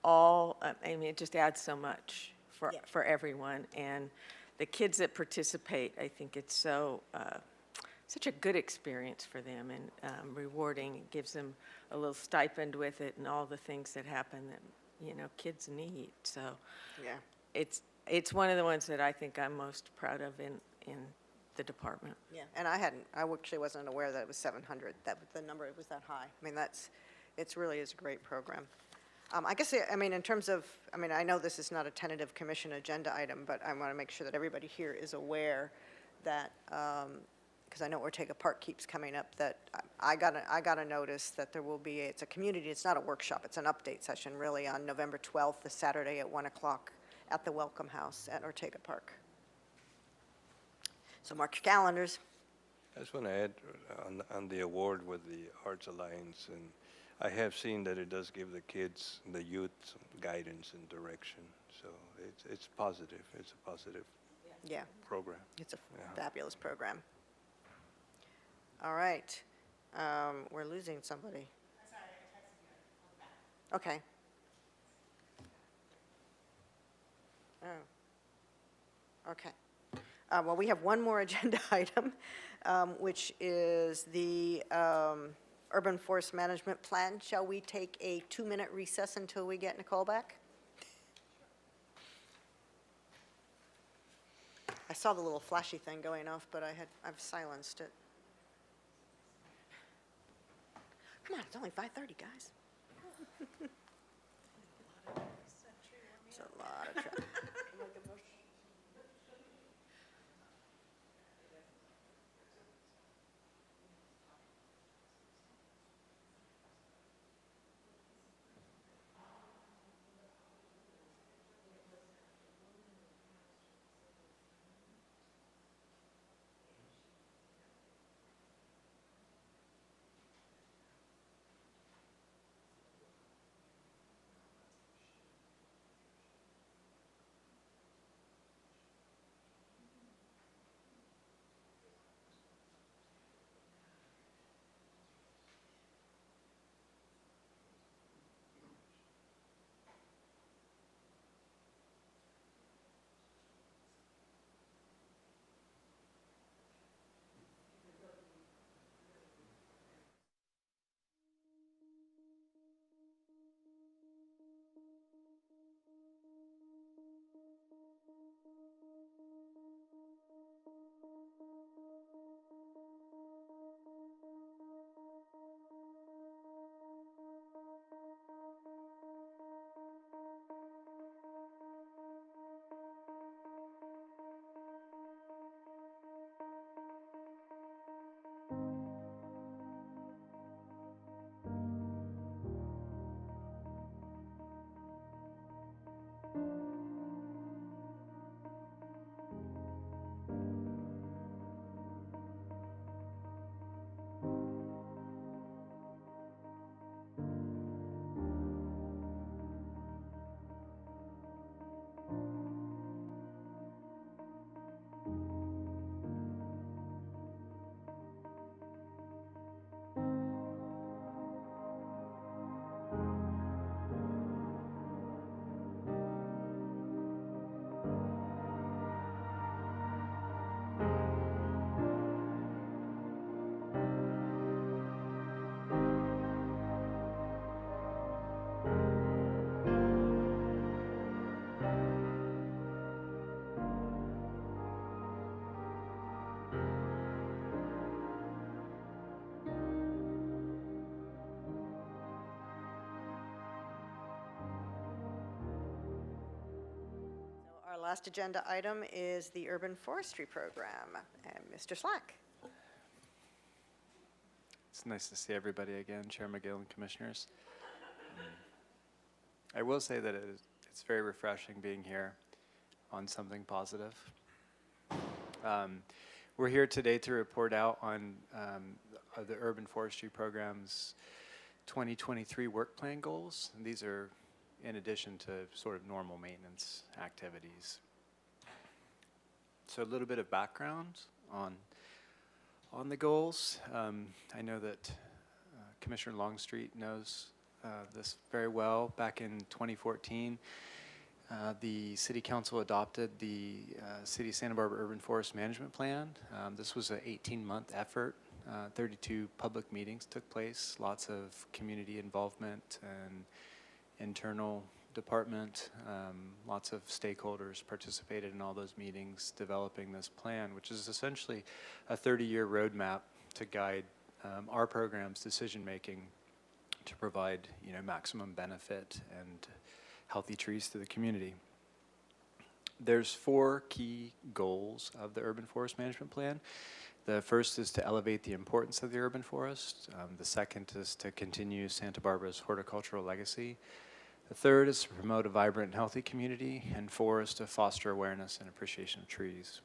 all, I mean, it just adds so much Yeah. for everyone. And the kids that participate, I think it's such a good experience for them and rewarding. It gives them a little stipend with it and all the things that happen that, you know, kids need. So Yeah. it's one of the ones that I think I'm most proud of in the department. Yeah, and I actually wasn't aware that it was 700, that the number was that high. I mean, it's really is a great program. I guess, I mean, in terms of, I mean, I know this is not a tentative commission agenda item, but I want to make sure that everybody here is aware that, because I know Ortega Park keeps coming up, that I got a notice that there will be, it's a community, it's not a workshop, it's an update session really on November 12th, this Saturday at 1 o'clock at the Welcome House at Ortega Park. So mark your calendars. I just want to add on the award with the Arts Alliance, and I have seen that it does give the kids, the youth, some guidance and direction. So it's positive. It's a positive Yeah, program. it's a Yeah. fabulous program. All right. We're losing somebody. Okay. Oh. Okay. Well, we have one more agenda item, which is the Urban Forest Management Plan. Shall we take a 2-minute recess until we get Nicole back? I saw the little flashy thing going off, but I've silenced it. Come on, it's only 5:30, guys. It's a lot of traffic. Our last agenda item is the Urban Forestry Program. And Mr. Slack. It's nice to see everybody again, Chair McGill and Commissioners. I will say that it's very refreshing being here on something positive. We're here today to report out on the Urban Forestry Program's 2023 work plan goals. And these are in addition to sort of normal maintenance activities. So a little bit of background on the goals. I know that Commissioner Longstreet knows this very well. Back in 2014, the City Council adopted the City of Santa Barbara Urban Forest Management Plan. This was an 18-month effort. 32 public meetings took place, lots of community involvement and internal department. Lots of stakeholders participated in all those meetings developing this plan, which is essentially a 30-year roadmap to guide our program's decision-making to provide maximum benefit and healthy trees to the community. There's 4 key goals of the Urban Forest Management Plan. The first is to elevate the importance of the urban forest. The second is to continue Santa Barbara's horticultural legacy. The third is to promote a vibrant and healthy community. And 4 is to foster awareness and appreciation of trees.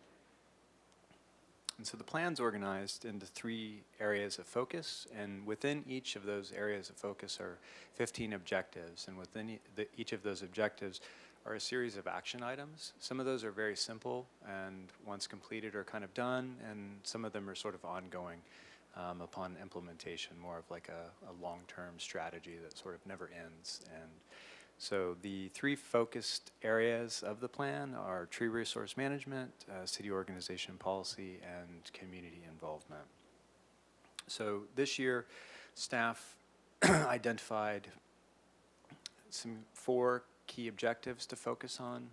And so the plan's organized into 3 areas of focus, and within each of those areas of focus are 15 objectives, and within each of those objectives are a series of action items. Some of those are very simple and once completed are kind of done, and some of them are sort of ongoing upon implementation, more of like a long-term strategy that sort of never ends. And so the 3 focused areas of the plan are tree resource management, city organization policy, and community involvement. So this year, staff identified some 4 key objectives to focus on.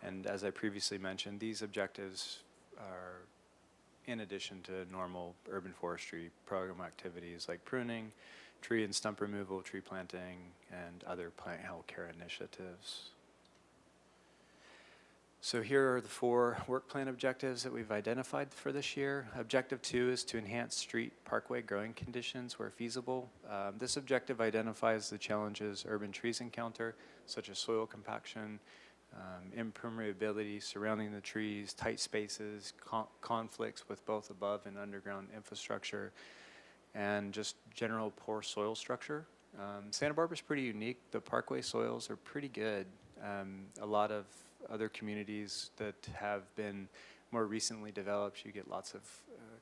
And as I previously mentioned, these objectives are in addition to normal urban forestry program activities like pruning, tree and stump removal, tree planting, and other plant health care initiatives. So here are the 4 work plan objectives that we've identified for this year. Objective 2 is to enhance street parkway growing conditions where feasible. This objective identifies the challenges urban trees encounter, such as soil compaction, impermeability surrounding the trees, tight spaces, conflicts with both above and underground infrastructure, and just general poor soil structure. Santa Barbara's pretty unique. The parkway soils are pretty good. A lot of other communities that have been more recently developed, you get lots of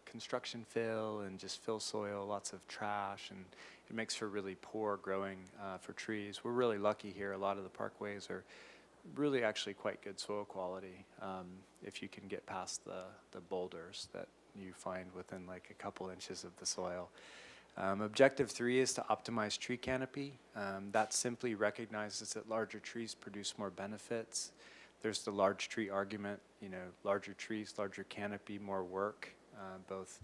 construction fill and just fill soil, lots of trash, and it makes for really poor growing for trees. We're really lucky here. A lot of the parkways are really actually quite good soil quality if you can get past the boulders that you find within like a couple inches of the soil. Objective 3 is to optimize tree canopy. That simply recognizes that larger trees produce more benefits. There's the large tree argument, you know, larger trees, larger canopy, more work, both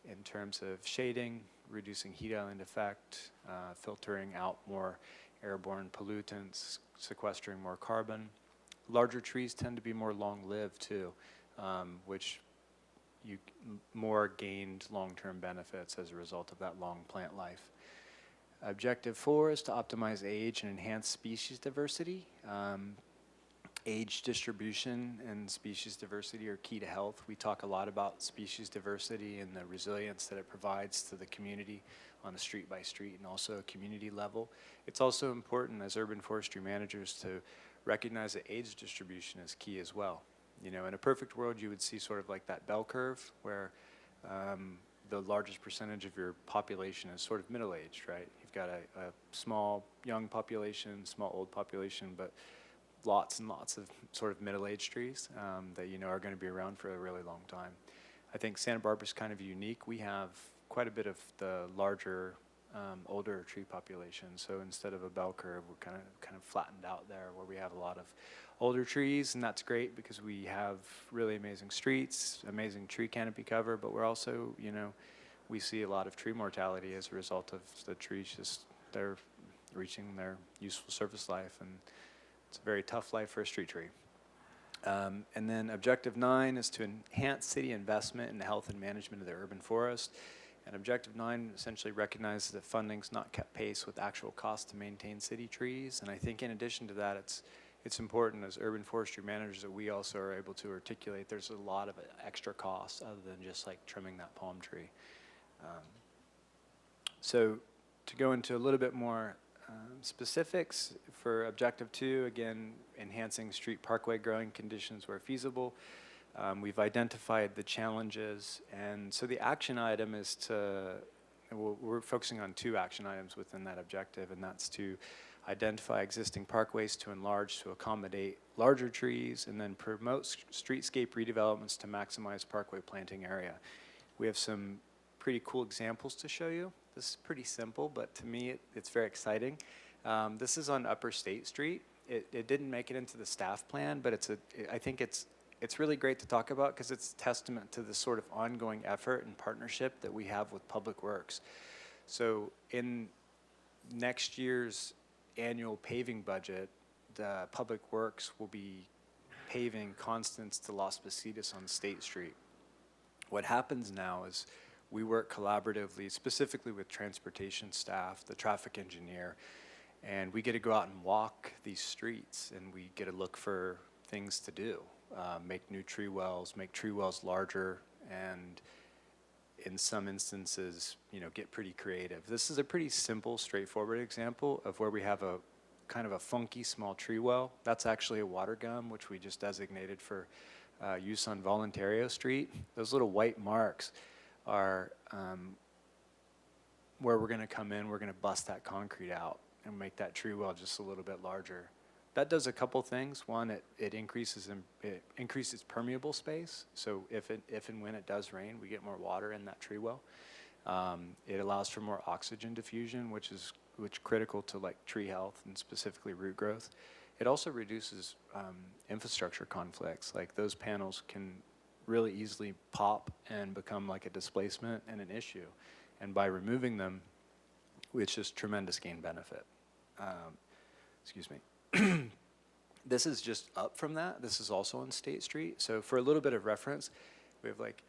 in terms of shading, reducing heat island effect, filtering out more airborne pollutants, sequestering more carbon. Larger trees tend to be more long-lived too, which you more gained long-term benefits as a result of that long plant life. Objective 4 is to optimize age and enhance species diversity. Age distribution and species diversity are key to health. We talk a lot about species diversity and the resilience that it provides to the community on a street by street and also a community level. It's also important as urban forestry managers to recognize that age distribution is key as well. You know, in a perfect world, you would see sort of like that bell curve where the largest percentage of your population is sort of middle-aged, right? You've got a small young population, small old population, but lots and lots of sort of middle-aged trees that you know are going to be around for a really long time. I think Santa Barbara's kind of unique. We have quite a bit of the larger, older tree population. So instead of a bell curve, we're kind of flattened out there where we have a lot of older trees, and that's great because we have really amazing streets, amazing tree canopy cover, but we're also, you know, we see a lot of tree mortality as a result of the trees just, they're reaching their useful service life, and it's a very tough life for a street tree. And then objective 9 is to enhance city investment in the health and management of the urban forest. And objective 9 essentially recognizes that funding's not kept pace with actual costs to maintain city trees. And I think in addition to that, it's important as urban forestry managers that we also are able to articulate there's a lot of extra costs other than just like trimming that palm tree. So to go into a little bit more specifics for objective 2, again, enhancing street parkway growing conditions where feasible. We've identified the challenges, and so the action item is we're focusing on 2 action items within that objective, and that's to identify existing parkways to enlarge to accommodate larger trees, and then promote streetscape redevelopments to maximize parkway planting area. We have some pretty cool examples to show you. This is pretty simple, but to me, it's very exciting. This is on Upper State Street. It didn't make it into the staff plan, but I think it's really great to talk about because it's a testament to the sort of ongoing effort and partnership that we have with Public Works. So in next year's annual paving budget, the Public Works will be paving Constance to Las Positas on State Street. What happens now is we work collaboratively, specifically with transportation staff, the traffic engineer, and we get to go out and walk these streets, and we get to look for things to do. make new tree wells, make tree wells larger, and in some instances, get pretty creative. This is a pretty simple, straightforward example of where we have a kind of a funky small tree well. That's actually a water gum, which we just designated for use on Voluntario Street. Those little white marks are where we're going to come in, we're going to bust that concrete out and make that tree well just a little bit larger. That does a couple things. One, it increases permeable space. So if and when it does rain, we get more water in that tree well. It allows for more oxygen diffusion, which is critical to like tree health and specifically root growth. It also reduces infrastructure conflicts. Like those panels can really easily pop and become like a displacement and an issue. And by removing them, it's just tremendous gain benefit. Excuse me. This is just up from that. This is also on State Street. So for a little bit of reference, we have like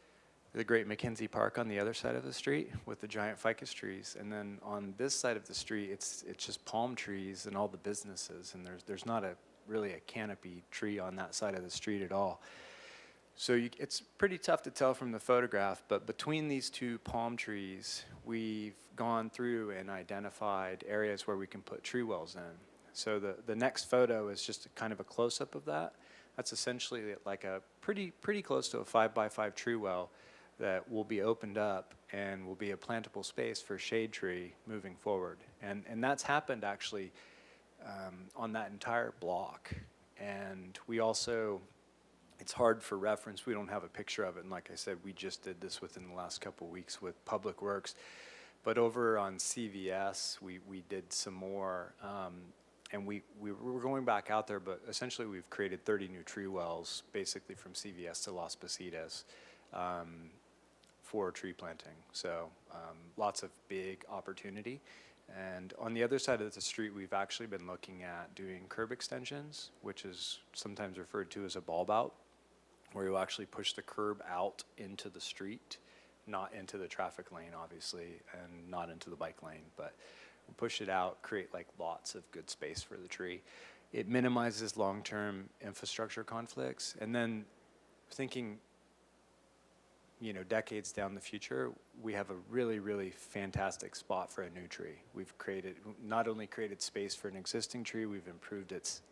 the great Mackenzie Park on the other side of the street with the giant ficus trees. And then on this side of the street, it's just palm trees and all the businesses. And there's not really a canopy tree on that side of the street at all. So it's pretty tough to tell from the photograph, but between these two palm trees, we've gone through and identified areas where we can put tree wells in. So the next photo is just kind of a close-up of that. That's essentially like a pretty close to a 5x5 tree well that will be opened up and will be a plantable space for shade tree moving forward. And that's happened actually on that entire block. And we also, it's hard for reference, we don't have a picture of it, and like I said, we just did this within the last couple of weeks with Public Works. But over on CVS, we did some more, and we were going back out there, but essentially we've created 30 new tree wells, basically from CVS to Las Positas, for tree planting. So lots of big opportunity. And on the other side of the street, we've actually been looking at doing curb extensions, which is sometimes referred to as a bulb out, where you actually push the curb out into the street, not into the traffic lane, obviously, and not into the bike lane, but push it out, create like lots of good space for the tree. It minimizes long-term infrastructure conflicts. And then thinking, decades down the future, we have a really, really fantastic spot for a new tree. We've not only created space for an existing tree, we've improved its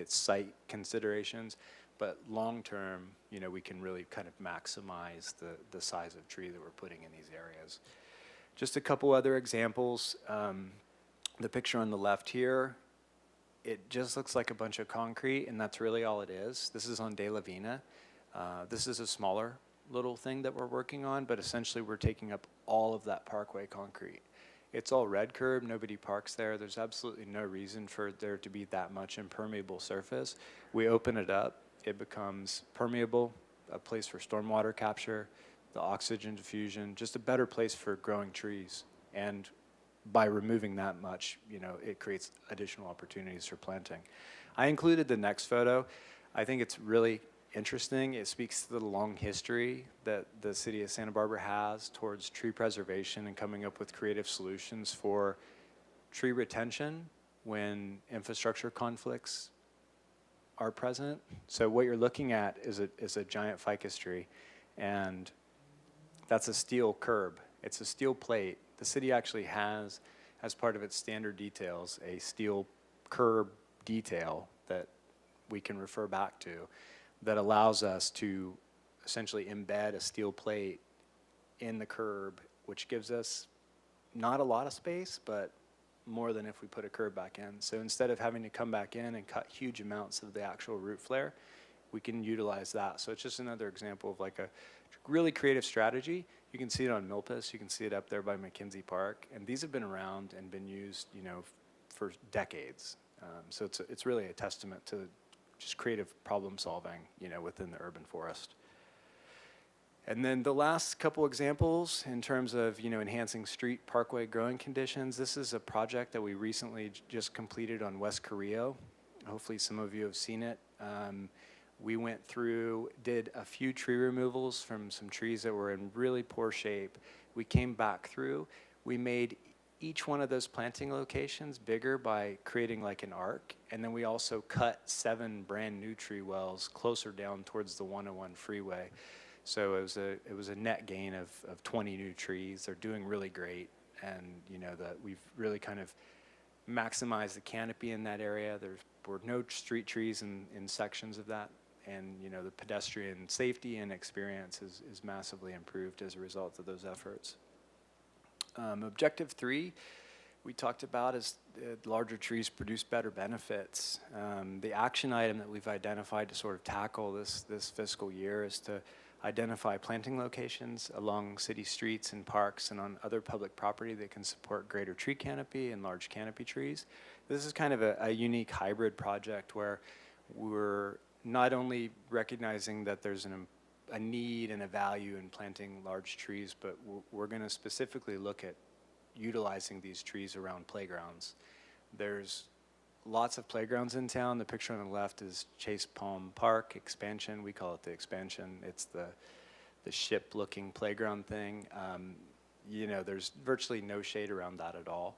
site considerations, but long-term, we can really kind of maximize the size of tree that we're putting in these areas. Just a couple other examples. The picture on the left here, it just looks like a bunch of concrete, and that's really all it is. This is on De La Vina. This is a smaller little thing that we're working on, but essentially we're taking up all of that parkway concrete. It's all red curb, nobody parks there. There's absolutely no reason for there to be that much impermeable surface. We open it up, it becomes permeable, a place for stormwater capture, the oxygen diffusion, just a better place for growing trees. And by removing that much, it creates additional opportunities for planting. I included the next photo. I think it's really interesting. It speaks to the long history that the city of Santa Barbara has towards tree preservation and coming up with creative solutions for tree retention when infrastructure conflicts are present. So what you're looking at is a giant ficus tree, and that's a steel curb. It's a steel plate. The city actually has, as part of its standard details, a steel curb detail that we can refer back to that allows us to essentially embed a steel plate in the curb, which gives us not a lot of space, but more than if we put a curb back in. So instead of having to come back in and cut huge amounts of the actual root flare, we can utilize that. So it's just another example of like a really creative strategy. You can see it on Milpas, you can see it up there by Mackenzie Park, and these have been around and been used, for decades. So it's really a testament to just creative problem solving, within the urban forest. And then the last couple examples in terms of, enhancing street parkway growing conditions. This is a project that we recently just completed on West Carrillo. Hopefully some of you have seen it. We went through, did a few tree removals from some trees that were in really poor shape. We came back through. We made each one of those planting locations bigger by creating like an arc. And then we also cut 7 brand new tree wells closer down towards the 101 freeway. So it was a net gain of 20 new trees. They're doing really great. And, that we've really kind of maximized the canopy in that area. There were no street trees in sections of that. And, the pedestrian safety and experience is massively improved as a result of those efforts. Objective 3, we talked about is larger trees produce better benefits. The action item that we've identified to sort of tackle this fiscal year is to identify planting locations along city streets and parks and on other public property that can support greater tree canopy and large canopy trees. This is kind of a unique hybrid project where we're not only recognizing that there's a need and a value in planting large trees, but we're going to specifically look at utilizing these trees around playgrounds. There's lots of playgrounds in town. The picture on the left is Chase Palm Park expansion. We call it the expansion. It's the ship-looking playground thing. There's virtually no shade around that at all.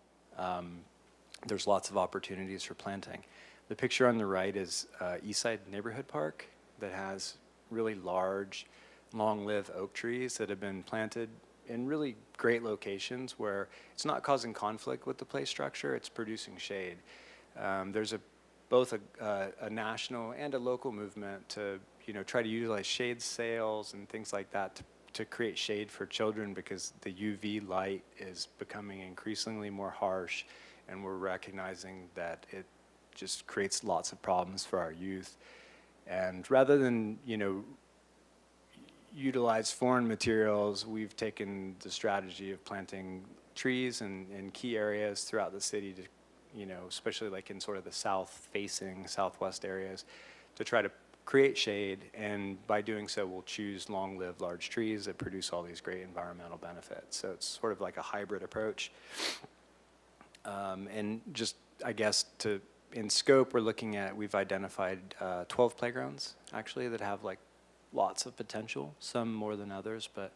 There's lots of opportunities for planting. The picture on the right is Eastside Neighborhood Park that has really large, long-lived oak trees that have been planted in really great locations where it's not causing conflict with the play structure, it's producing shade. There's both a national and a local movement to try to utilize shade sails and things like that to create shade for children, because the UV light is becoming increasingly more harsh, and we're recognizing that it just creates lots of problems for our youth. And rather than utilize foreign materials, we've taken the strategy of planting trees in key areas throughout the city to especially like in sort of the south-facing, southwest areas, to try to create shade. And by doing so, we'll choose long-lived large trees that produce all these great environmental benefits. So it's sort of like a hybrid approach. And just, I guess, in scope, we've identified 12 playgrounds, actually, that have like lots of potential, some more than others, but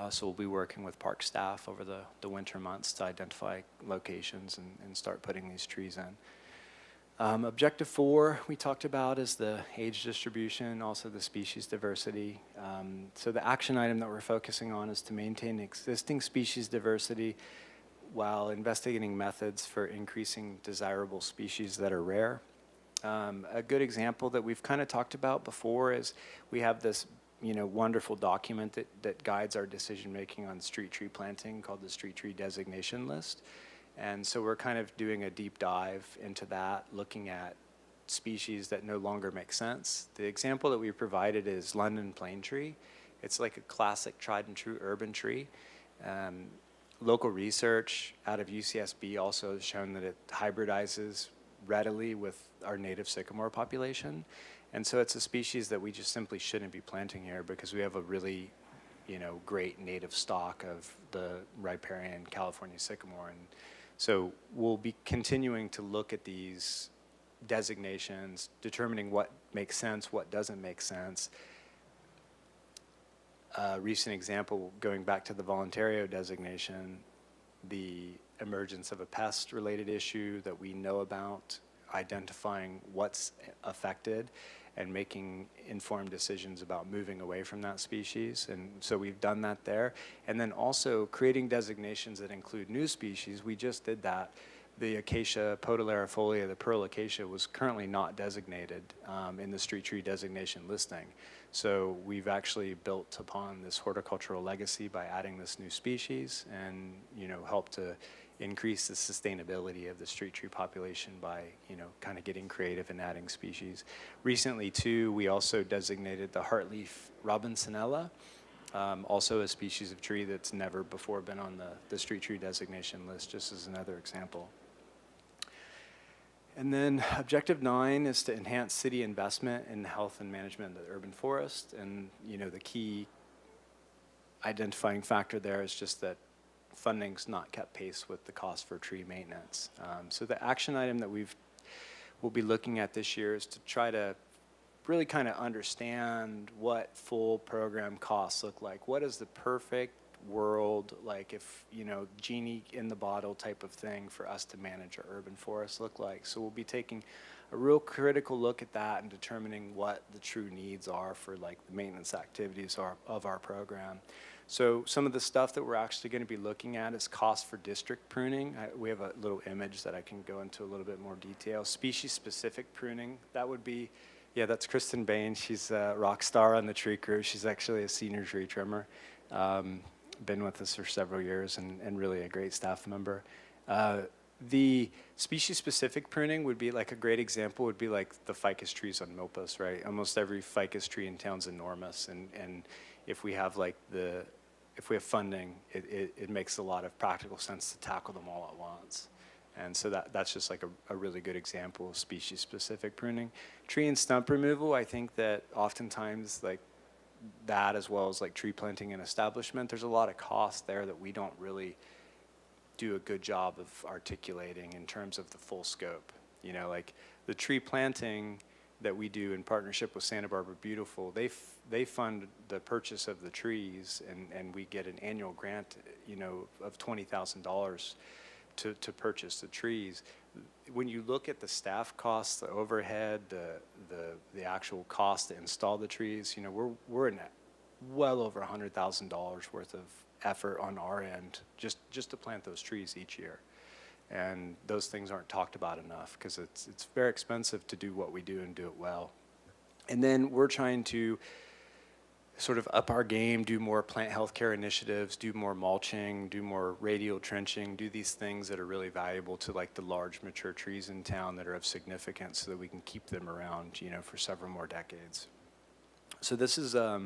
so we'll be working with park staff over the winter months to identify locations and start putting these trees in. Objective 4 we talked about is the age distribution, also the species diversity. So the action item that we're focusing on is to maintain existing species diversity while investigating methods for increasing desirable species that are rare. A good example that we've kind of talked about before is we have this wonderful document that guides our decision-making on street tree planting called the Street Tree Designation List. And so we're kind of doing a deep dive into that, looking at species that no longer make sense. The example that we provided is London plane tree. It's like a classic tried and true urban tree. Local research out of UCSB also has shown that it hybridizes readily with our native sycamore population. And so it's a species that we just simply shouldn't be planting here because we have a really, great native stock of the riparian California sycamore. And so we'll be continuing to look at these designations, determining what makes sense, what doesn't make sense. A recent example, going back to the Voluntario designation, the emergence of a pest-related issue that we know about, identifying what's affected and making informed decisions about moving away from that species. And so we've done that there. And then also creating designations that include new species. We just did that. The acacia podalerifolia, the pearl acacia, was currently not designated in the street tree designation listing. So we've actually built upon this horticultural legacy by adding this new species and, help to increase the sustainability of the street tree population by, kind of getting creative and adding species. Recently, too, we also designated the heartleaf robinsonella, also a species of tree that's never before been on the street tree designation list, just as another example. And then objective 9 is to enhance city investment in the health and management of the urban forest. And, the key identifying factor there is just that funding's not kept pace with the cost for tree maintenance. So the action item that we'll be looking at this year is to try to really kind of understand what full program costs look like. What is the perfect world, like if, you know, genie in the bottle type of thing for us to manage our urban forests look like. So we'll be taking a real critical look at that and determining what the true needs are for like the maintenance activities of our program. So some of the stuff that we're actually going to be looking at is cost for district pruning. We have a little image that I can go into a little bit more detail. Species-specific pruning, that would be, yeah, that's Kristen Bain. She's a rock star on the tree crew. She's actually a senior tree trimmer. Been with us for several years and really a great staff member. The species-specific pruning would be like a great example would be like the ficus trees on Milpas, right? Almost every ficus tree in town's enormous, and if we have like if we have funding, it makes a lot of practical sense to tackle them all at once. And so that's just like a really good example of species-specific pruning. Tree and stump removal, I think that oftentimes like that as well as like tree planting and establishment, there's a lot of cost there that we don't really do a good job of articulating in terms of the full scope. You know, like the tree planting that we do in partnership with Santa Barbara Beautiful, they fund the purchase of the trees, and we get an annual grant, you know, of $20,000 to purchase the trees. When you look at the staff costs, the overhead, the actual cost to install the trees, you know, we're in well over $100,000 worth of effort on our end just to plant those trees each year. And those things aren't talked about enough because it's very expensive to do what we do and do it well. And then we're trying to sort of up our game, do more plant health care initiatives, do more mulching, do more radial trenching, do these things that are really valuable to like the large mature trees in town that are of significance so that we can keep them around, you know, for several more decades. So this is a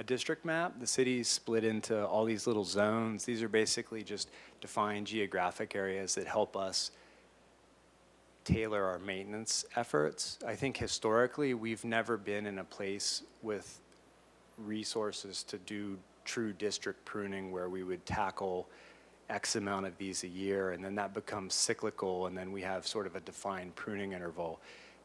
district map. The city's split into all these little zones. These are basically just defined geographic areas that help us tailor our maintenance efforts. I think historically we've never been in a place with resources to do true district pruning where we would tackle X amount of these a year, and then that becomes cyclical, and then we have sort of a defined pruning interval.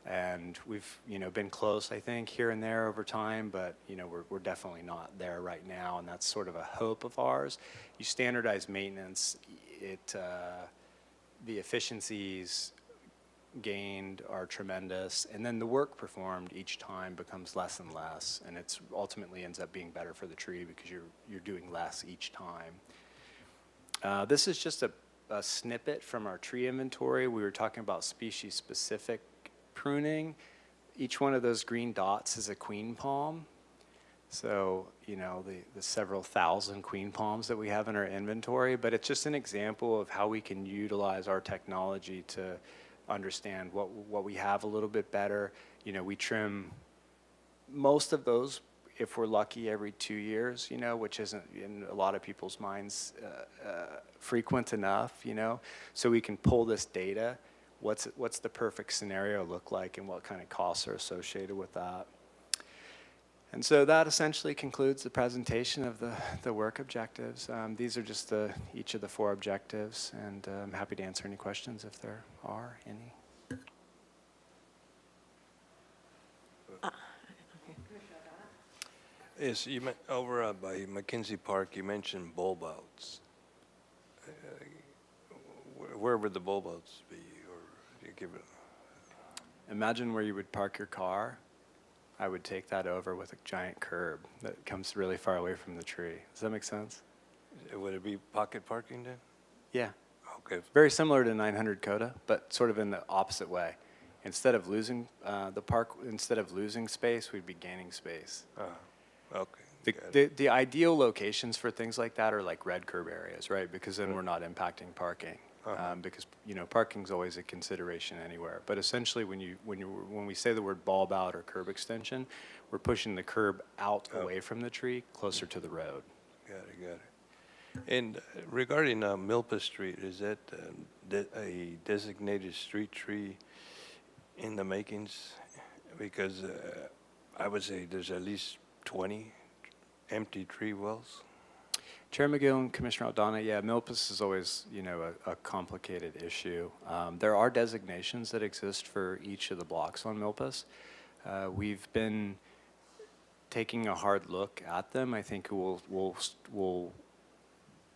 And we've, you know, been close, I think, here and there over time, but, you know, we're definitely not there right now, and that's sort of a hope of ours. You standardize maintenance, the efficiencies gained are tremendous, and then the work performed each time becomes less and less, and it's ultimately ends up being better for the tree because you're doing less each time. This is just a snippet from our tree inventory. We were talking about species-specific pruning. Each one of those green dots is a queen palm. So, you know, the several thousand queen palms that we have in our inventory, but it's just an example of how we can utilize our technology to understand what we have a little bit better. You know, we trim most of those, if we're lucky, every 2 years, you know, which isn't in a lot of people's minds frequent enough, you know, so we can pull this data. What's the perfect scenario look like and what kind of costs are associated with that? And so that essentially concludes the presentation of the work objectives. These are just each of the 4 objectives, and I'm happy to answer any questions if there are any. Yes, you over by McKenzie Park, you mentioned bulb outs. Where would the bulb outs be, or do you give it? Imagine where you would park your car. I would take that over with a giant curb that comes really far away from the tree. Does that make sense? Would it be pocket parking then? Yeah. Okay. Very similar to 900 Coda, but sort of in the opposite way. Instead of losing space, we'd be gaining space. Okay. The ideal locations for things like that are like red curb areas, right? Because then we're not impacting parking. Because, you know, parking's always a consideration anywhere. But essentially, when we say the word bulb out or curb extension, we're pushing the curb out away from the tree, closer to the road. Got it. And regarding Milpas Street, is that a designated street tree in the makings? Because I would say there's at least 20 empty tree wells. Chair McGill and Commissioner Aldana, yeah, Milpas is always, you know, a complicated issue. There are designations that exist for each of the blocks on Milpas. We've been taking a hard look at them. I think we'll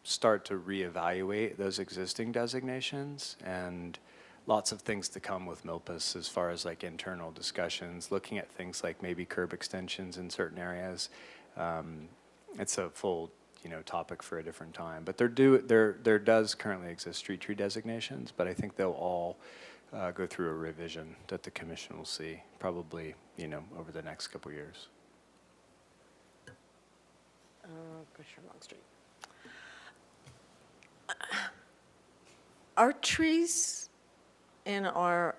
start to reevaluate those existing designations, and lots of things to come with Milpas as far as like internal discussions, looking at things like maybe curb extensions in certain areas. It's a full, topic for a different time. But there does currently exist street tree designations, but I think they'll all go through a revision that the commission will see probably, over the next couple years. Commissioner Longstreet. Are trees in our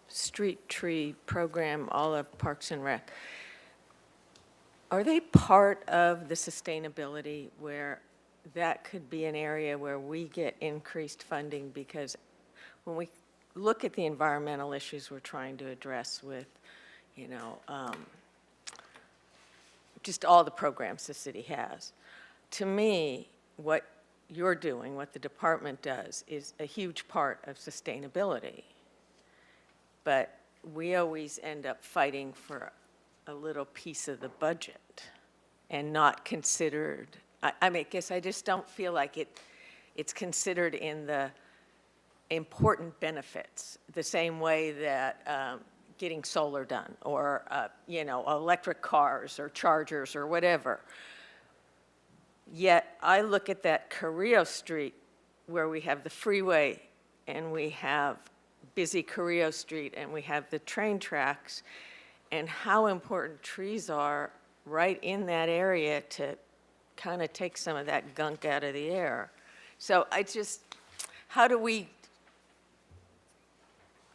street tree program, all of Parks and Rec, are they part of the sustainability where that could be an area where we get increased funding? Because when we look at the environmental issues we're trying to address with, just all the programs the city has, to me, what you're doing, what the department does, is a huge part of sustainability. But we always end up fighting for a little piece of the budget and not considered, I guess I just don't feel like it's considered in the important benefits, the same way that getting solar done, or, electric cars or chargers or whatever. Yet I look at that Carrillo Street where we have the freeway and we have busy Carrillo Street and we have the train tracks, and how important trees are right in that area to kind of take some of that gunk out of the air. So how do we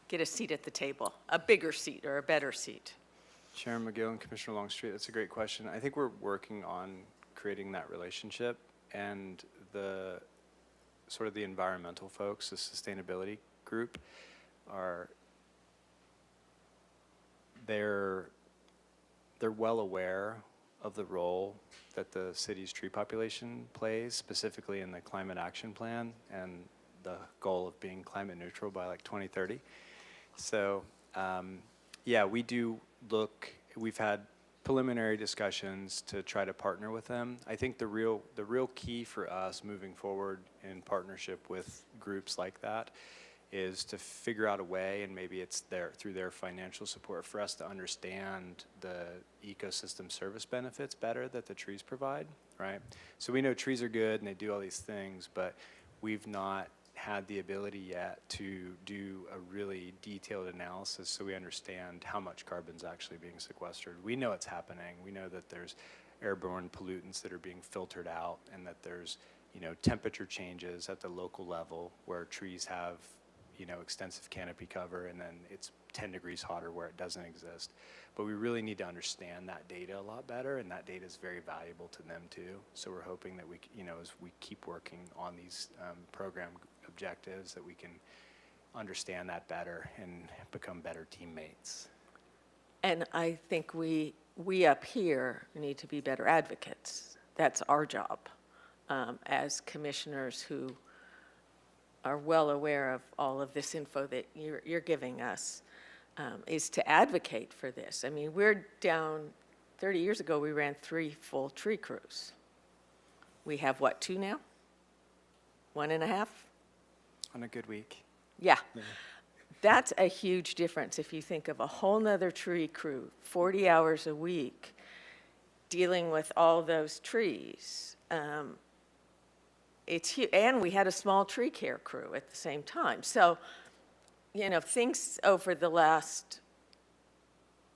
get a seat at the table, a bigger seat or a better seat? Chairman McGill and Commissioner Longstreet, that's a great question. I think we're working on creating that relationship, and the sort of the environmental folks, the sustainability group, they're well aware of the role that the city's tree population plays, specifically in the climate action plan and the goal of being climate neutral by like 2030. So yeah, we've had preliminary discussions to try to partner with them. I think the real key for us moving forward in partnership with groups like that is to figure out a way, and maybe it's through their financial support, for us to understand the ecosystem service benefits better that the trees provide, right? So we know trees are good and they do all these things, but we've not had the ability yet to do a really detailed analysis so we understand how much carbon's actually being sequestered. We know it's happening. We know that there's airborne pollutants that are being filtered out, and that there's, temperature changes at the local level where trees have, extensive canopy cover, and then it's 10 degrees hotter where it doesn't exist. But we really need to understand that data a lot better, and that data is very valuable to them too. So we're hoping that we, as we keep working on these program objectives, that we can understand that better and become better teammates. And I think we up here need to be better advocates. That's our job as commissioners who are well aware of all of this info that you're giving us, is to advocate for this. I mean, we're down, 30 years ago, we ran 3 full tree crews. We have what, 2 now? 1.5? On a good week. Yeah. That's a huge difference if you think of a whole nother tree crew, 40 hours a week, dealing with all those trees. It's huge. And we had a small tree care crew at the same time. So, things over the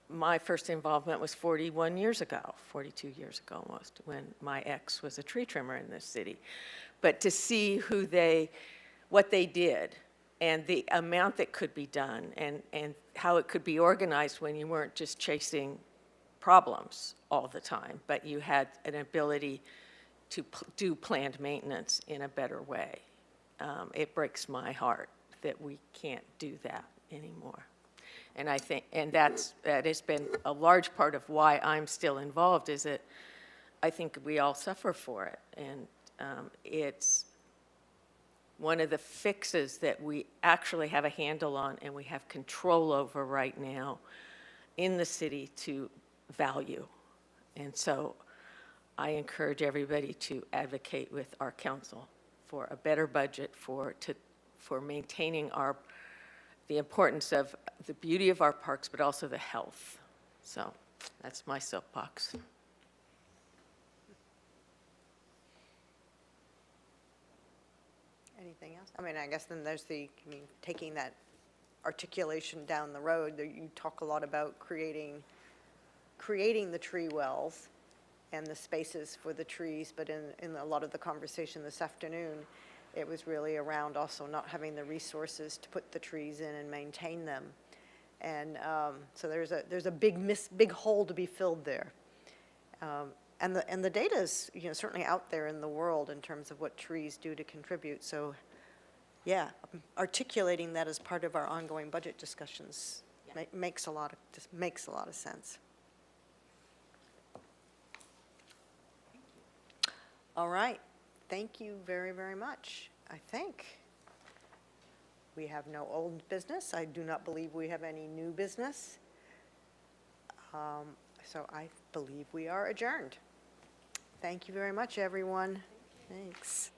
my first involvement was 41 years ago, 42 years ago almost, when my ex was a tree trimmer in this city. But to see what they did, and the amount that could be done, and how it could be organized when you weren't just chasing problems all the time, but you had an ability to do planned maintenance in a better way. It breaks my heart that we can't do that anymore. And I think, that has been a large part of why I'm still involved, is that I think we all suffer for it. And it's one of the fixes that we actually have a handle on and we have control over right now in the city to value. And so I encourage everybody to advocate with our council for a better budget for maintaining the importance of the beauty of our parks, but also the health. So that's my soapbox. Anything else? I mean, I guess then there's taking that articulation down the road, you talk a lot about creating the tree wells and the spaces for the trees, but in a lot of the conversation this afternoon, it was really around also not having the resources to put the trees in and maintain them. And so there's a big hole to be filled there. And the data is, certainly out there in the world in terms of what trees do to contribute. So, yeah, articulating that as part of our ongoing budget discussions makes a lot of sense. All right, thank you very, very much. I think we have no old business. I do not believe we have any new business. So I believe we are adjourned. Thank you very much, everyone. Thanks.